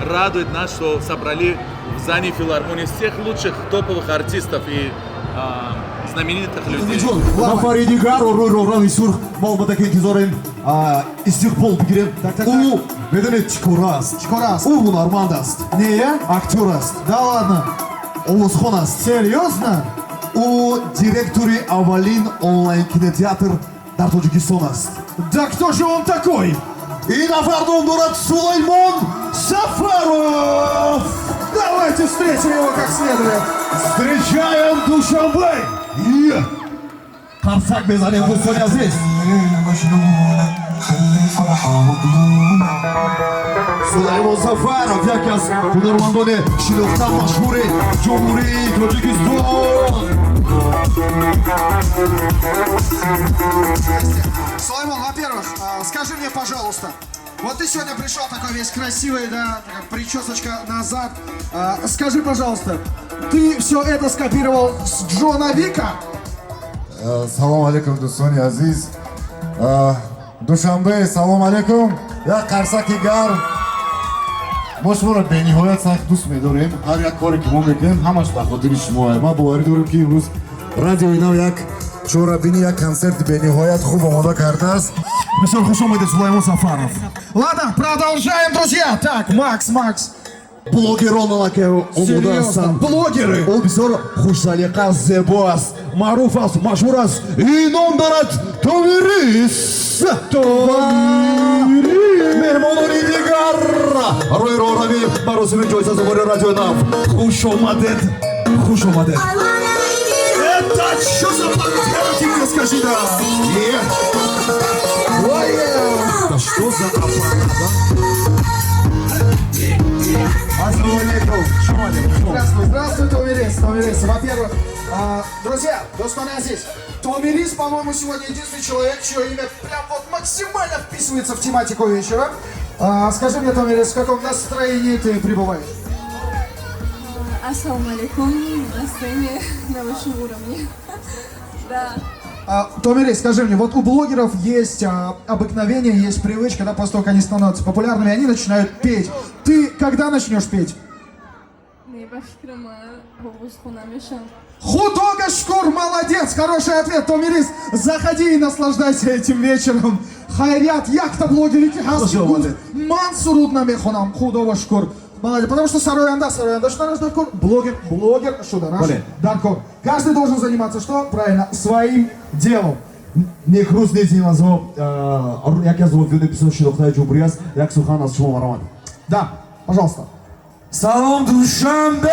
S17: радует нас, что собрали в здании филармонии всех лучших топовых артистов и знаменитых людей.
S3: нафари дигаро рӯи роҳрави сурх мо омада ки интизорем истиқбол бигирем. ӯ медонед чӣ кора аст? ӯ ҳунарманд аст, не актёр аст.
S5: Да ладно.
S3: овозхон аст.
S5: Серьезно?
S3: ӯ директори аввалин онлайн кинотеатр дар Тоҷикистон аст.
S5: Да кто же он такой?
S3: ин нафар ном дорад Сулаймон Сафаров.
S5: Давайте встретим его как следует.
S3: Встречаем Душанбе. қарсак безанем дӯстони азиз. Сулаймон Сафаров яке аз ҳунармандони шинохта машҳури ҷумҳурии Тоҷикистон.
S5: Сулаймон, во-первых, скажи мне, пожалуйста, Вот ты сегодня пришел такой весь красивый, да, такая причесочка назад. Скажи, пожалуйста, ты все это скопировал с Джона Вика?
S18: Салом алейкум, дӯстони азиз. Душанбе, салом алейкум. Як қарсаки гарм. мо шуморо бениҳоят сахт дӯст медорем. ҳар як коре ки мо мекунем ҳамаш ба хотири шумо. ма боварӣ дорем ки имрӯз радиои нав як чорабини, як концерти бениҳоят хуб омода кардааст.
S5: Бисёр хуш омадед, Сулаймон Сафаров. Ладно, продолжаем, друзья. Так, Макс.
S3: Блогерон алаке омода ҳастанд.
S5: Блогеры.
S3: О бисёр хушсалиқа, зебо аст, маъруф аст, машҳур аст. И ном дорад Томирис. Меҳмонони дигар рӯи роҳрави маросими ҷоизазовори радиои нав. Хуш омадед. Это что за аппарат, скажи, да? Да что за аппарат,
S5: Здравствуй, Томирис. Во-первых, друзья, Достон Азиз, Томирис, по-моему, сегодня единственный человек, чье имя прям вот максимально вписывается в тематику вечера. Скажи мне, Томирис, в каком настроении ты пребываешь?
S19: Ассаламу алейкум, настроение на высшем уровне. Да.
S5: Томирис, скажи мне, вот у блогеров есть обыкновение, есть привычка, да, после того, как они становятся популярными, они начинают петь. Ты когда начнешь петь? Худога шкур, молодец, хороший ответ, Томирис. Заходи и наслаждайся этим вечером. Хайрят, як-то блогери ки ҳастӣ гуфт ман суруд намехонам, худога шкур. Молодец, потому что сароянда, что наш даркор? Блогер, что да, наш даркор. Каждый должен заниматься что? Правильно, своим делом.
S3: Не хрустните назов, як аз логвиони бисёр шинохтаи ҷумҳурӣ аст, як сухан аз шумо баромад.
S5: Да, пожалуйста.
S13: Салом Душанбе!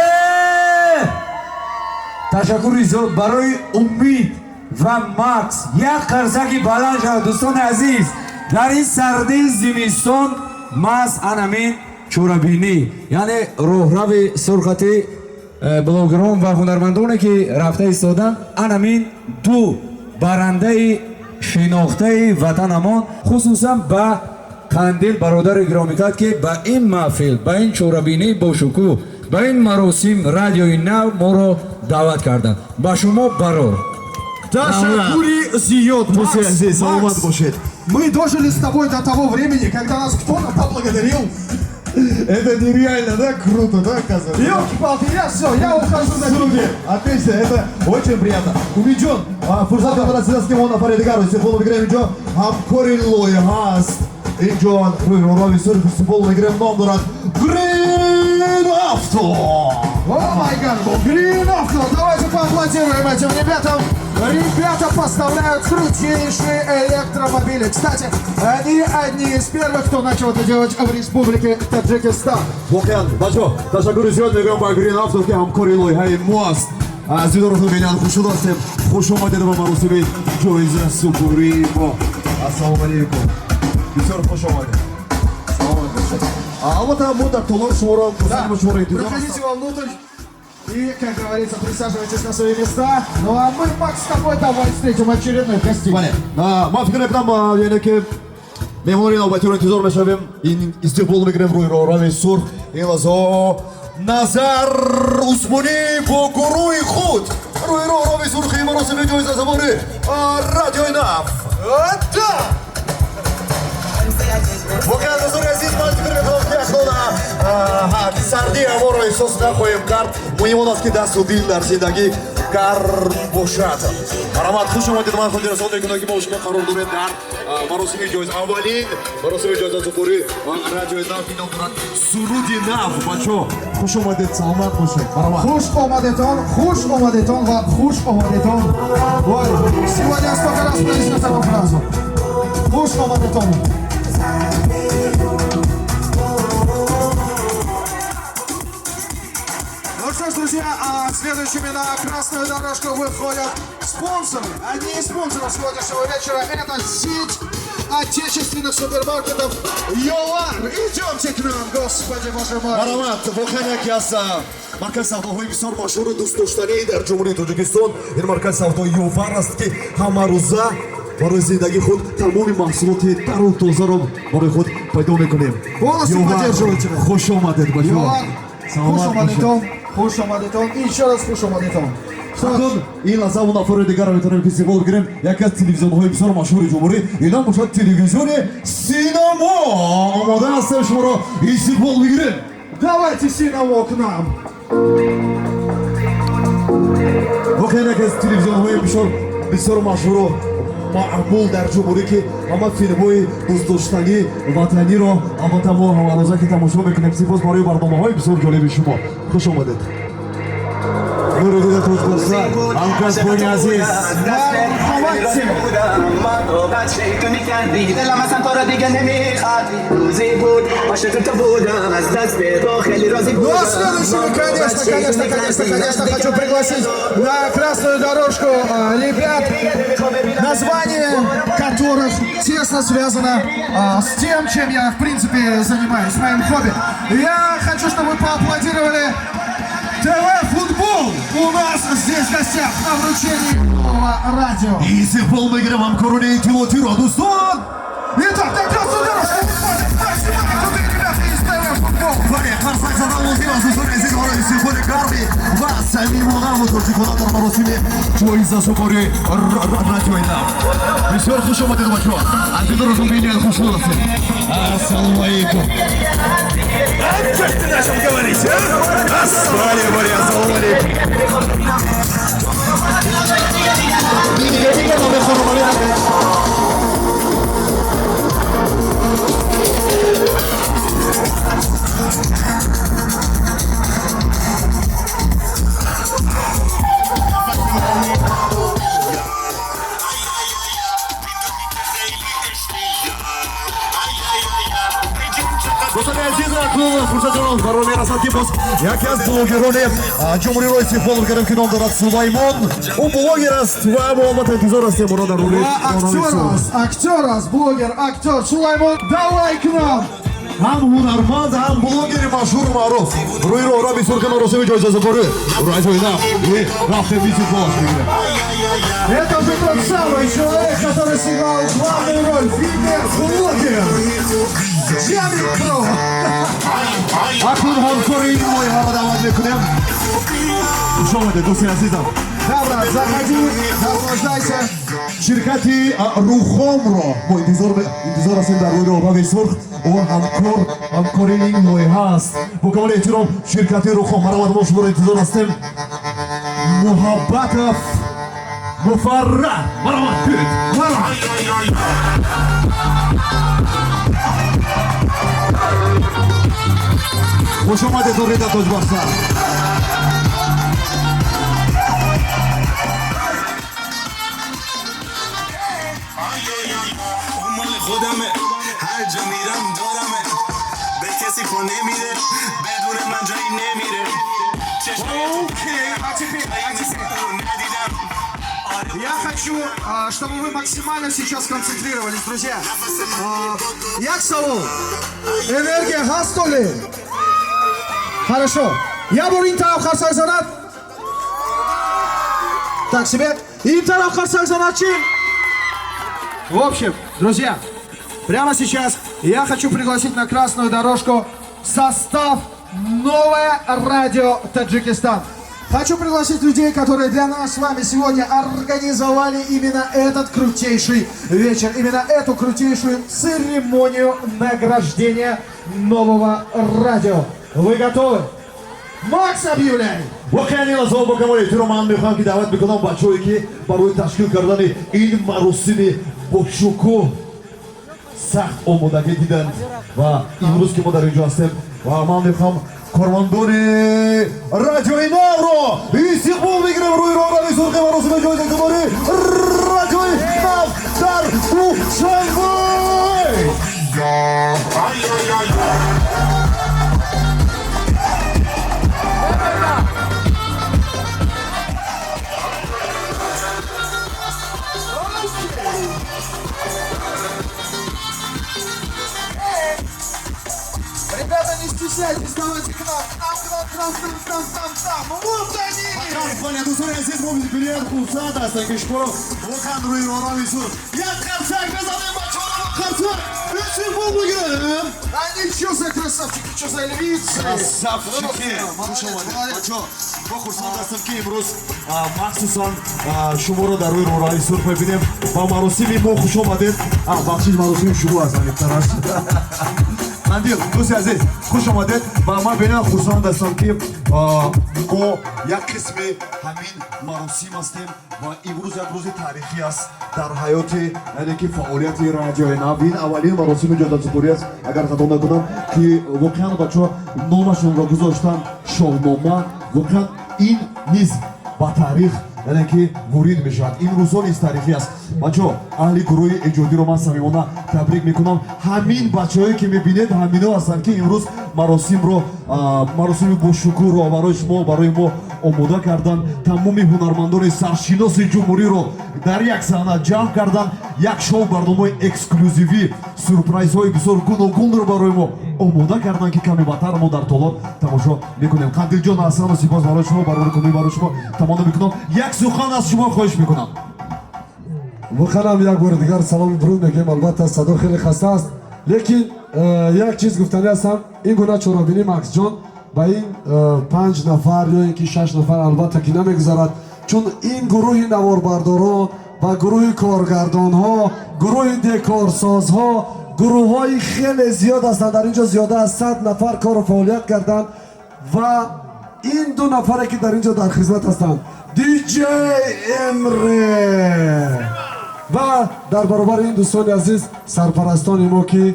S13: Ташаккури зиёд барои Умид ва Макс. Як қарсаки баланд шавад, дӯстони азиз. Дар ин сардии зимистон маз анамин чорабинӣ, яъне роҳрави сурхати блогерон ва ҳунармандоне ки рафта истоданд, анамин ду барандаи шинохтаи ватанамон, хусусан ба Қандил бародари гиромикат ки ба ин маҳфил, ба ин чорабинӣ бошукӯҳ, ба ин маросим радиои нав моро даъват карданд. Ба шумо барор.
S5: Ташаккури зиёд, Макс, саломат бошед. Мы дожили с тобой до того времени, когда нас кто-то поблагодарил.
S3: Это нереально, да? Круто, да, оказывается?
S5: Ёлки-палки, я ухожу на люди.
S3: Отлично, это очень приятно. Умиджон, фурсат кадр ки мо нафари дигар истиқбол мегирем инҷо ҳамкори лоиҳа ҳаст. Инҷо рӯи роҳрави сури истиқбол мегирем, ном дорад Green Auto.
S5: О май гад, Green Auto. Давайте поаплодируем этим ребятам. Ребята поставляют крутейшие электромобили. Кстати, они одни из первых, кто начал это делать в республике Таджикистан.
S3: Воқеан, бачо, ташаккури зиёд мегӯям ба Green Auto ки ҳамкори лоиҳаи мо аст. Зидоротно бинанд, хушшуд ҳастем. Хуш омадед ба маросими ҷоиза супурии мо. Ассалому алейкум. Бисёр хуш омадед. Саломат бошед. Албатта мо дар толони шуморо шуморо интизор
S5: проходите вовнутрь и, как говорится, присаживайтесь на свои места. Ну а мы, Макс, с тобой давай встретим очередной гостей.
S3: Ман фикр мекунам, яъне ки меҳмонони навбатиро интизор мешавем. Ин истиқбол мегирем рӯи роҳрави сурх. Ин лазо Назар Усмонӣ бо гурӯҳи худ рӯи роҳрави сурхи маросими ҷоизазавори радиои нав. Воқеан дӯстони азиз, ман фикр мекунам ки яхдона сардии ҳаворо эҳсос нахоҳем кард. Муҳим он аст ки дасту дил дар зиндагӣ гарм бошад. Маромад, хуш омадед. Ман хотира расон мекунам ки мо шумо қарор дорем дар маросими ҷоиз. Аввалин маросими ҷоизазовори радиои нав ки ном дорад суруди нав. Бачо, хуш омадед, саломат бошед. Маромад.
S5: Хуш омадетон ва хуш омадетон. Ой, сегодня я столько раз произнес эту фразу. Хуш омадетон. Ну что ж, друзья, следующими на красную дорожку выходят спонсоры. Одни из спонсоров сегодняшнего вечера — это сеть отечественных супермаркетов «Йолар». Идемте к нам, господи боже мой.
S3: Маромад, воқеан яке аз маркази савдоҳои бисёр машҳури дӯстдоштании дар ҷумҳурии Тоҷикистон ин маркази савдои «Йовар» аст ки ҳамарӯза барои зиндагии худ тамоми маҳсулоти тару тозаро барои худ пайдо мекунем.
S5: Полностью поддерживаю тебя.
S3: Хуш омадед ба ҷо.
S5: Хуш омадедон. Хуш омадедон. Еще раз хуш омадедон.
S3: Акун ин лаҳза мунафари дигар метавонем ки истиқбол бигирем. Яке аз телевизионҳои бисёр машҳури ҷумҳурӣ инам бошад телевизиони синамо. Омода ҳастем шуморо истиқбол бигирем.
S5: Давайте синамо к нам.
S3: воқеан яке аз телевизионҳои бисёр машҳуру маъқул дар ҷумҳурӣ ки ҳама филмҳои дӯстдоштагӣ ватаниро албатта мо ҳамарӯза ки тамошо мекунем. сипос барои барномаҳои бисёр ҷолиби шумо. хуш омадед. Мурудида Тӯжбурса, ҳамкасбони азиз.
S5: Конечно, хочу пригласить на красную дорожку ребят, название которых тесно связано с тем, чем я, в принципе, занимаюсь, моим хобби. Я хочу, чтобы вы поаплодировали ТВ-футбол у нас здесь в гостях на вручении нового радио.
S3: Истиқбол мегирем ҳамкорони иттилоотиро дӯстон.
S5: Итак, на красную дорожку выходят максимально крутые ребята из ТВ-футбол.
S3: Баре қарсак задан лозим аз дӯстони азиз ҳоло истиқболи гармӣ ва самимона мутоҷикона дар маросими ҷоизасупори радиои нав. Бисёр хуш омадед бачаҳо. Азизоротон бинияд хушнуд ҳастед. Ассалому алейкум. Как ты начал говорить, а? Ассалому алейкум. Дӯстони азиз, акнун фурсатон барои мерасад ки боз яке аз блогерони ҷумҳуриро истиқбол мекардем ки ном дорад Сулаймон. Он блогер аст ва мо албатта интизор ҳастем оро дар рӯи
S5: актер аст, блогер, актер Сулаймон. Давай к нам.
S3: ҳам ҳунарманд, ҳам блогери машҳур маъруф. Рӯи роҳра бисёрка маросими ҷоизасупори радиои нав. Рафтем истиқболаш мегирем.
S5: Это же тот самый человек, который сыграл главную роль в фильме «Блогер». Джамил Про.
S3: Акнун ҳамкори ин лоиҳаро даъват мекунем. Хуш омадед дӯстони азизам.
S5: Да, брат, заходи, наслаждайся.
S3: Ширкати Рухомро мо интизор ҳастем дар рӯи роҳрави сурх. О ҳамкори ин лоиҳа аст. Бо камоли эҳтиром ширкати Рухом маромад мо шуморо интизор ҳастем. Муҳаббатов Муфаррах. Маромад биред. Хуш омадед Урида Тоҷбахша.
S20: خودمه هر جا میرم دارمه به کسی پا نمیره بدون من جایی نمیره
S5: Я хочу, чтобы вы максимально сейчас концентрировались, друзья. Як Саул? Энергия хастоли? Хорошо. Я буду интарав харсак занат. Так себе. Интарав харсак занат чем? В общем, друзья, прямо сейчас я хочу пригласить на красную дорожку состав «Новое радио Таджикистан». Хочу пригласить людей, которые для нас с вами сегодня организовали именно этот крутейший вечер, именно эту крутейшую церемонию награждения нового радио. Вы готовы? Макс, объявляй!
S3: воқеан ин лаҳзаҳо бо камоли эҳтиром ман мехоҳам ки даъват мекунам бачаҳое ки барои ташкил кардани ин маросими бошукӯҳ сахт омодагӣ диданд ва имрӯз ки мо дар инҷо ҳастем ва ман мехоҳам кормандони радиои навро истиқбол мегирем. рӯи роҳрави сурхи маросими ҷоизасупори радиои нав дар Душанбе.
S5: Ребята, не стесняйтесь, давайте к нам. Вот они!
S3: Компания дӯстони азиз, мо бинияд хурсанд ҳастем ки шуморо воқеан рӯи роҳрави сур як қарсак бизанем бачаҳо.
S5: Хартман, очень благодарен. Они что за красавчики, что за львицы?
S3: Красавчики. Мо хурсанд ҳастам ки имрӯз махсусан шуморо дар рӯи роҳраи сурх мебинем ба маросими мо хуш омадед. Бахшиш маросими шумо аст амиқтараш. Мандил, дӯсти азиз, хуш омадед. Ва ман бинам хурсанд ҳастам ки мо як қисми ҳамин маросим ҳастем ва имрӯз як рӯзи таърихӣ аст дар ҳаёти яъне ки фаъолияти радиои нав. Ин аввалин маросими ҷодатсупурӣ аст, агар хато накунам, ки воқеан бачаҳо номашонро гузоштан шоҳнома. Воқеан ин низ ба таърих яъне ки ворид мешавад. ин рӯзҳо низ таърихӣ аст. бачаҳо аҳли гурӯҳи эҷодиро ман самимона табрик мекунам. ҳамин бачаҳое ки мебинед ҳамино ҳастанд ки имрӯз маросими бошукурро барои мо омода кардан. тамоми ҳунармандони саршиноси ҷумҳуриро дар як саҳна ҷамъ кардан. як шоу барномаи эксклюзивӣ сюрпрайзҳои бисёр гуногунро барои мо омода кардан ки каме баъдтар мо дар толор тамошо мекунем. қандилҷон ҳасану сипос барои шумо, барори кунӣ барои шумо тамоно мекунам. як сухан аз шумо хоҳиш мекунам.
S16: воқеан як бори дигар саломи буруд мегӯем. албатта садо хеле хаста аст, лекин як чиз гуфтанӣ ҳастам. ин гуна чорабинӣ максҷон ба ин 5 нафар ё ин ки 6 нафар албатта ки намегузарад, чун ин гурӯҳи наворбардорон ва гурӯҳи коргардонҳо, гурӯҳи декорсозҳо, гурӯҳҳои хеле зиёд ҳастанд. дар инҷо зиёда аз 100 нафар кору фаъолият карданд ва ин 2 нафаре ки дар инҷо дар хизмат ҳастанд. диҷей Эмре ва дар баробари ин дӯстони азиз сарпарастони мо ки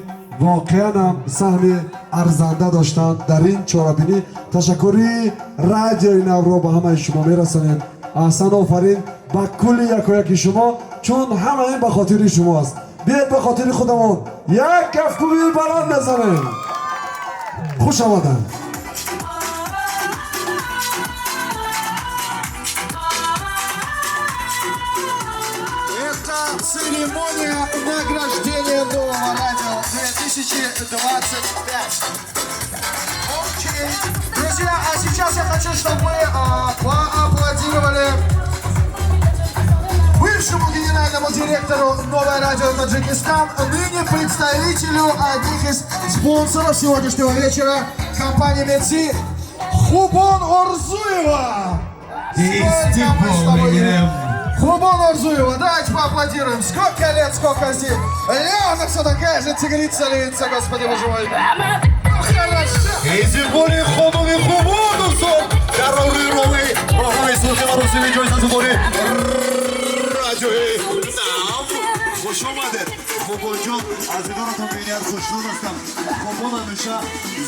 S16: воқеан ҳам саҳми арзанда доштанд дар ин чорабинӣ. ташаккури радиои навро ба ҳамаи шумо мерасонем. аҳсан офарин ба кулли якояки шумо, чун ҳама ин ба хотири шумо аст. биед ба хотири худамон як кафкуби баланд мезанем. хуш омаданд.
S5: Церемония награждения нового радио 2025. Окей. Друзья, а сейчас я хочу, чтобы вы поаплодировали бывшему генеральному директору «Новое радио Таджикистан», ныне представителю одних из спонсоров сегодняшнего вечера компании «Медси» Хубон Орзуева. Хубон Орзуева, давайте поаплодируем. Сколько лет, сколько здесь. Лена все такая же тигрица-львица, господи боже мой. Хорошо.
S3: И тем более Хубон и Хубону сон. Дороги ровы. Программы слушаем Русими Джойса Зубори. Радиои Нав. Хош омадед. Хубонҷон, аз дидоратон беният хушнуд ҳастам. Хубон ҳамеша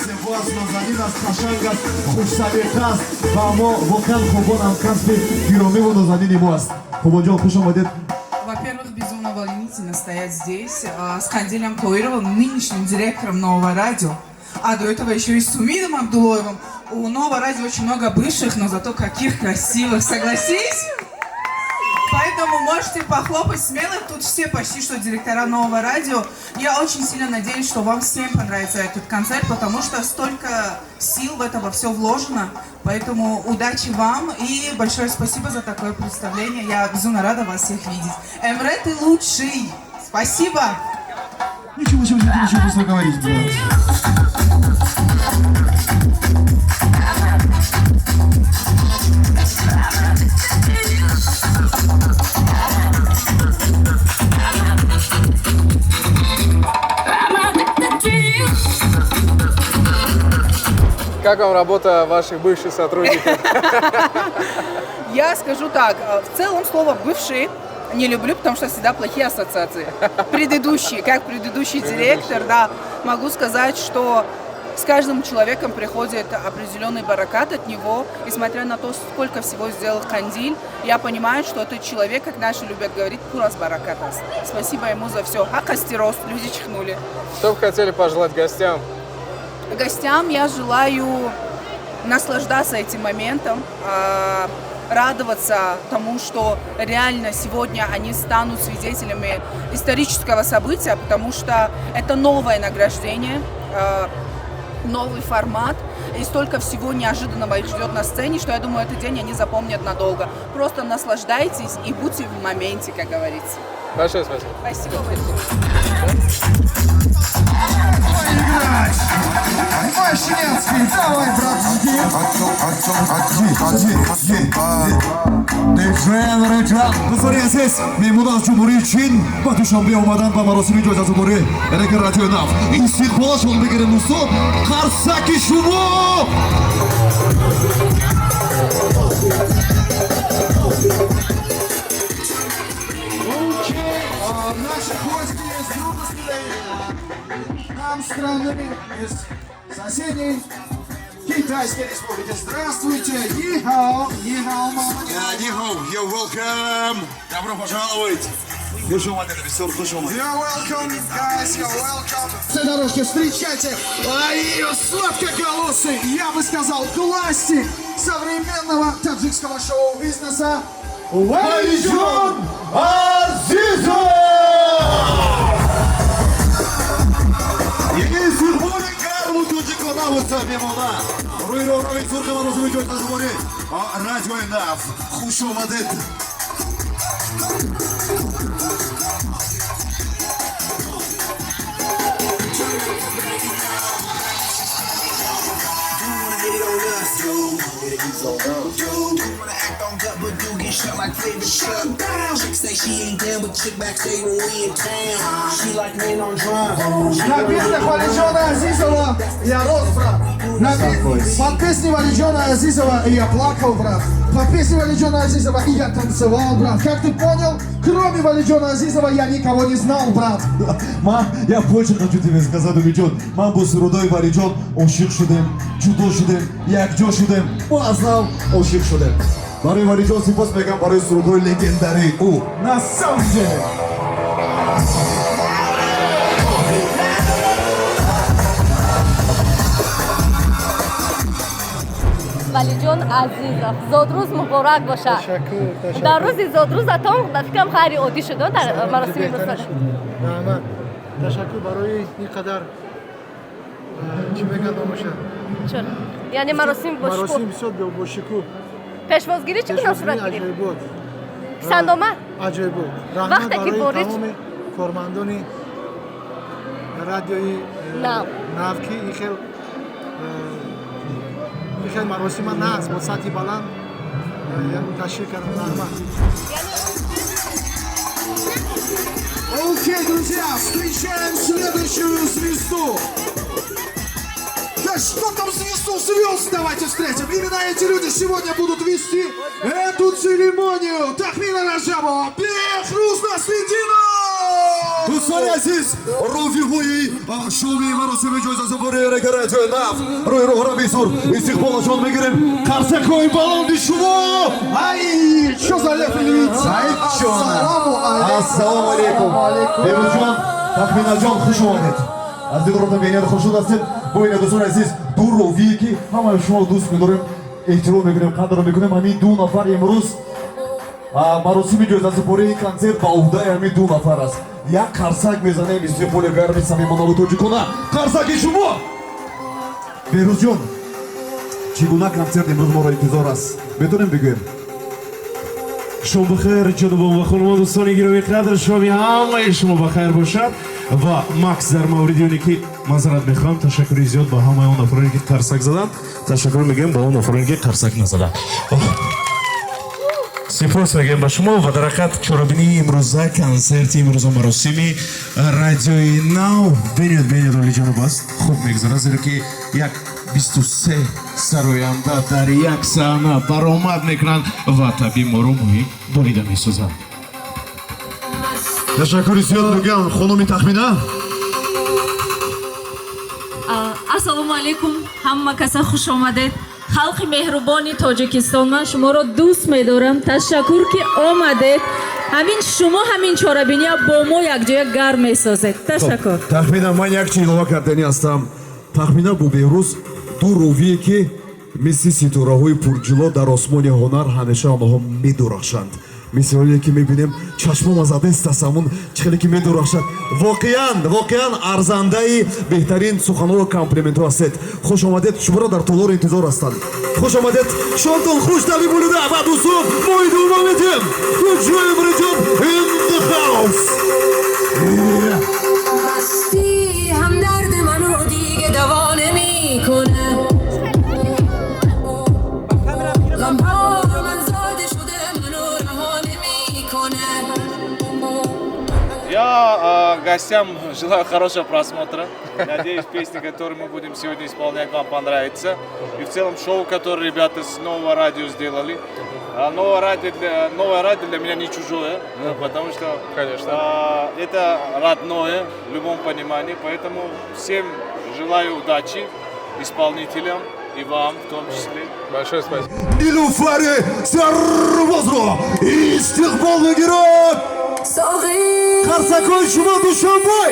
S3: зебо аст, нозанин аст, қашанг аст, хушсалиқа аст. Ва мо воқеан Хубон ҳам касби гиромиву нозанини мо аст. Хубонҷон, хуш омадед.
S10: Во-первых, безумно волнительно стоять здесь с Кандилем Тоировым, нынешним директором Нового радио, а до этого еще и с Сумидом Абдулоевым. У Нового радио очень много бывших, но зато каких красивых, согласись? Поэтому можете похлопать смело, тут все почти что директора Нового радио. Я очень сильно надеюсь, что вам всем понравится этот концерт, потому что столько сил в это во все вложено. Поэтому удачи вам и большое спасибо за такое представление. Я безумно рада вас всех видеть. Эмре, ты лучший! Спасибо!
S3: Ничего просто говорить, блядь.
S11: Как вам работа ваших бывших сотрудников?
S10: Я скажу так, в целом слово «бывший» не люблю, потому что всегда плохие ассоциации. Предыдущий, как предыдущий директор, да, могу сказать, что с каждым человеком приходит определенный баракат от него, и смотря на то, сколько всего сделал Кандиль, я понимаю, что этот человек, как наши любят говорить, курас баракатас. Спасибо ему за все. Акастирост, люди чихнули.
S11: Что бы хотели пожелать гостям?
S10: Гостям я желаю наслаждаться этим моментом, радоваться тому, что реально сегодня они станут свидетелями исторического события, потому что это новое награждение, новый формат. и столько всего неожиданного их ждет на сцене, что я думаю, этот день они запомнят надолго. Просто наслаждайтесь и будьте в моменте, как говорится.
S11: Большое спасибо.
S10: Спасибо большое.
S5: Мощнецкий, давай, братки.
S3: Бузори азиз, меҳмонон аз ҷумҳурии Чин ба Душанбе омадан ба маросими ҷоизазуборӣ Рага радиои Нав. Истиқболашон бигирем дӯстон. Қарсаки шумо!
S5: Наши гости из трудностей, нам страны, из соседней Китайской республики. Здравствуйте! Нихао! Нихао, мама!
S3: Нихао, you're welcome! Добро пожаловать! Хуш омадед, бисёр хуш омадед.
S5: You're welcome, guys, you're welcome! Все дорожки, встречайте! Ее сладкоголосый, я бы сказал, классик современного таджикского шоу-бизнеса Валиджон Азизов!
S3: Yeni sürmonik karlı çocuklar avutsa memona. Ruyro Ravik Surka marosimi ҷоизазуборӣ. Радиои Нав. Хуш омадед.
S20: Like favorite shut down. Chick say she ain't down, but chick backstage when we in town. She like rain on drum.
S5: На песнях Валиджона Азизова я рос, брат. Под песней Валиджона Азизова я плакал, брат. Под песней Валиджона Азизова я танцевал, брат. Как ты понял, кроме Валиджона Азизова я никого не знал, брат.
S3: Ман, я больше хочу тебе сказать, Валиджон. Ман бо сурудои Валиджон ошиқ шудем, ҷудо шудем, якҷо шудем. Мо аз нав ошиқ шудем. Барои Валиджон сипос мегам барои сурудои легендарии ӯ. На самом деле.
S7: валиҷон азизов зодрӯз муборак бошад. дар рӯзи зодрӯзатон дар фикрам хайри оддӣ шуд дар маросими имрӯз.
S6: ташаккур барои ин қадар чӣ мегӯяд номаша?
S7: Чора? Яъне маросими бошукӯҳ.
S6: Маросими бисёр бошукӯҳ.
S7: пешвозгирӣ чӣ гуна сурат гирифт?
S6: Аҷоиб буд.
S7: Писанд омад?
S6: Аҷоиб буд.
S7: Вақте ки борид
S6: тамоми кормандони радиои Нав ки ин хел маросима нағз бо сатҳи баланд ташкил кардам. Раҳмат.
S5: Окей, друзья, встречаем следующую звезду. Да что там звезду, звезд давайте встретим. Именно эти люди сегодня будут вести эту церемонию. Тахмина Раджабова, Бехруз Наслединов!
S3: Дӯстони азиз, ровиҳои шоми маросими ҷоизазубории Рага радиои Нав рӯи роҳраби зур истиқболашон мегирем. Қарсакҳои баланди шумо!
S5: Ай, что за лепливица?
S3: Ассалому алейкум. Беҳрӯзҷон, Тахминаҷон, хуш омадед. Аз дидоротон беҳният хушуд ҳастед. Боине дӯстони азиз, ду ровие ки ҳамаи шумо дӯст медорем, эҳтиром мекунем, қадр мекунем. Ҳамин ду нафар имрӯз маросими ҷоизазубории консерт ба уҳдаи ҳамин ду нафар аст. Як қарсак мезанем истиқболи гарми самимонави тоҷикона. Қарсаки шумо! Беҳрӯзҷон, чӣ гуна консерт имрӯз моро интизор аст? Метонем бигӯем?
S17: шом бахайр ҷанобон ва хонумон, дӯстони гиромӣ, қадр шоми ҳамаи шумо бахайр бошад. Ва Макс дар мавриди оне ки мазарат мехоҳам ташаккури зиёд ба ҳамаи он нафароне ки қарсак заданд. Ташаккур мегӯем ба он нафароне ки қарсак назаданд. Сипос мегӯем ба шумо ва дар ҳақиқат чорабинии имрӯза консерти имрӯза маросими радиои Нав бениёд олиҷоноб аст. Хуб мегзарад, зеро ки як 23 сароянда дар як саҳна баромад мекунанд ва табӣ моро муҳим борида месозанд.
S3: Ташаккури зиёд мегӯям хонуми Тахмина.
S14: ассалому алайкум, ҳама каса хуш омадед. халқи меҳрубони Тоҷикистон, ман шуморо дӯст медорам. Ташаккур ки омадед. ҳамин шумо ҳамин чорабиния бо мо якҷоя гарм месозед. Ташаккур.
S3: Тахмина, ман як чӣ илова кардани ҳастам. Тахмина бо Беҳрӯз ду ровие ки мисли ситораҳои пурҷило дар осмони ҳонар ҳамеша онҳо медурахшанд. мисоле ки мебинем чашмом аз адаст асамун чӣ хеле ки медурахшад. воқеан арзандаи беҳтарин суханҳоро комплиментҳо ҳастед. хуш омадед, шуморо дар толор интизор ҳастанд. хуш омадед, шонтон хуш талиб булуда ва дӯстон мо идома медиҳем. ҷои муриҷон in the house.
S4: مستی هم درد منو دیگه دوا نمیکنه غم‌ها من زاده شده منو رها نمیکنه
S15: Я гостям желаю хорошего просмотра. Надеюсь, песни, которые мы будем сегодня исполнять, вам понравятся. И в целом шоу, которое ребята с Нового радио сделали. Новое радио для меня не чужое, потому что это родное в любом понимании. Поэтому всем желаю удачи, исполнителям и вам в том числе.
S11: Большое спасибо.
S3: Нилуфари Сарвозро, истиқболный герой! Қарсакой шумо Душанбе!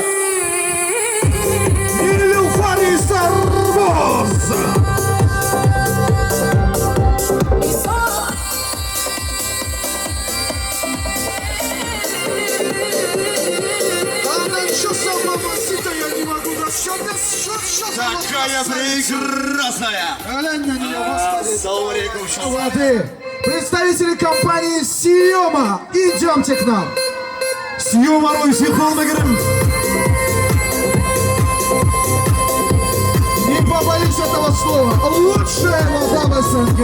S3: Нилуфари Сарвоз! Такая прекрасная! Ассаламу алейкум,
S5: Представители компании Сиома, идемте к нам.
S3: Сиома Ройсихол Мегрем.
S5: Не побоюсь этого слова. Лучшая вода в СНГ.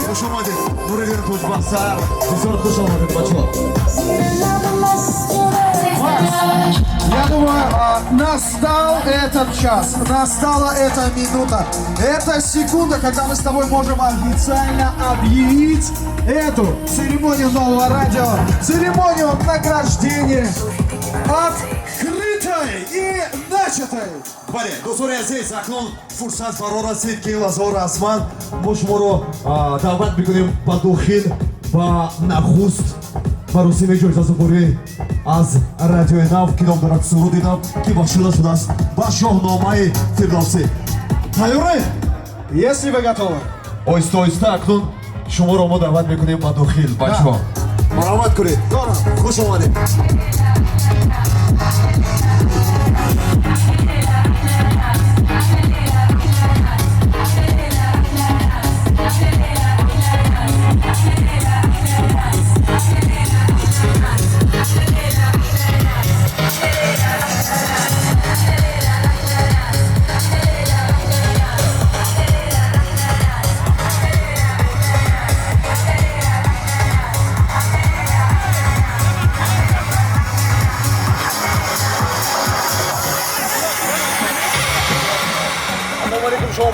S3: Хуш омадед, Нуриддин Кучбахсар. Бисёр хуш омадед, бачаҳо.
S5: Я думаю, настал этот час, настала эта минута, эта секунда, когда мы с тобой можем официально объявить эту церемонию Нового радио, церемонию награждения открытой и начатой.
S3: бале, дӯстони азиз, акнун фурсат фаро расид ки лазор расман мо шуморо даъват мекунем ба дохил ба нахуст маросими ҷоизазубурӣ аз радиои нав ки ном дорад суруди нав ки бахшида шудааст ба шоҳномаи фирдавсӣ. Тайёре?
S5: Если вы готовы.
S3: Оҳиста оҳиста акнун шуморо мо даъват мекунем ба дохил, бачаҳо. Марҳамат кунед. Хуш омадед.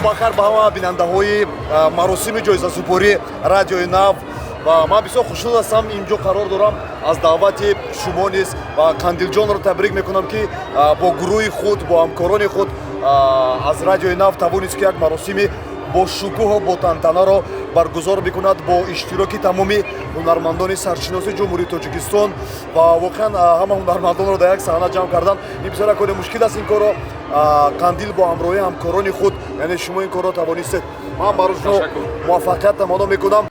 S3: бахар ба ҳама бинандаҳои маросими ҷоизасупорӣ радиои нав ва ман бисёр хушнуд ҳастам инҷо қарор дорам аз даъвати шумо низ ва қандилҷонро табрик мекунам ки бо гурӯҳи худ бо ҳамкорони худ аз радиои нав тавонист ки як маросими бо шукӯҳу бо тантанаро баргузор мекунад бо иштироки тамоми ҳунармандони саршиноси ҷумҳурии Тоҷикистон ва воқеан ҳама ҳунармандонро дар як саҳна ҷамъ кардан ин бисёр як кори мушкил аст. ин корро қандил бо ҳамроҳии ҳамкорони худ яъне шумо ин корро тавонистед. ман барои шумо муваффақият тамоно мекунам.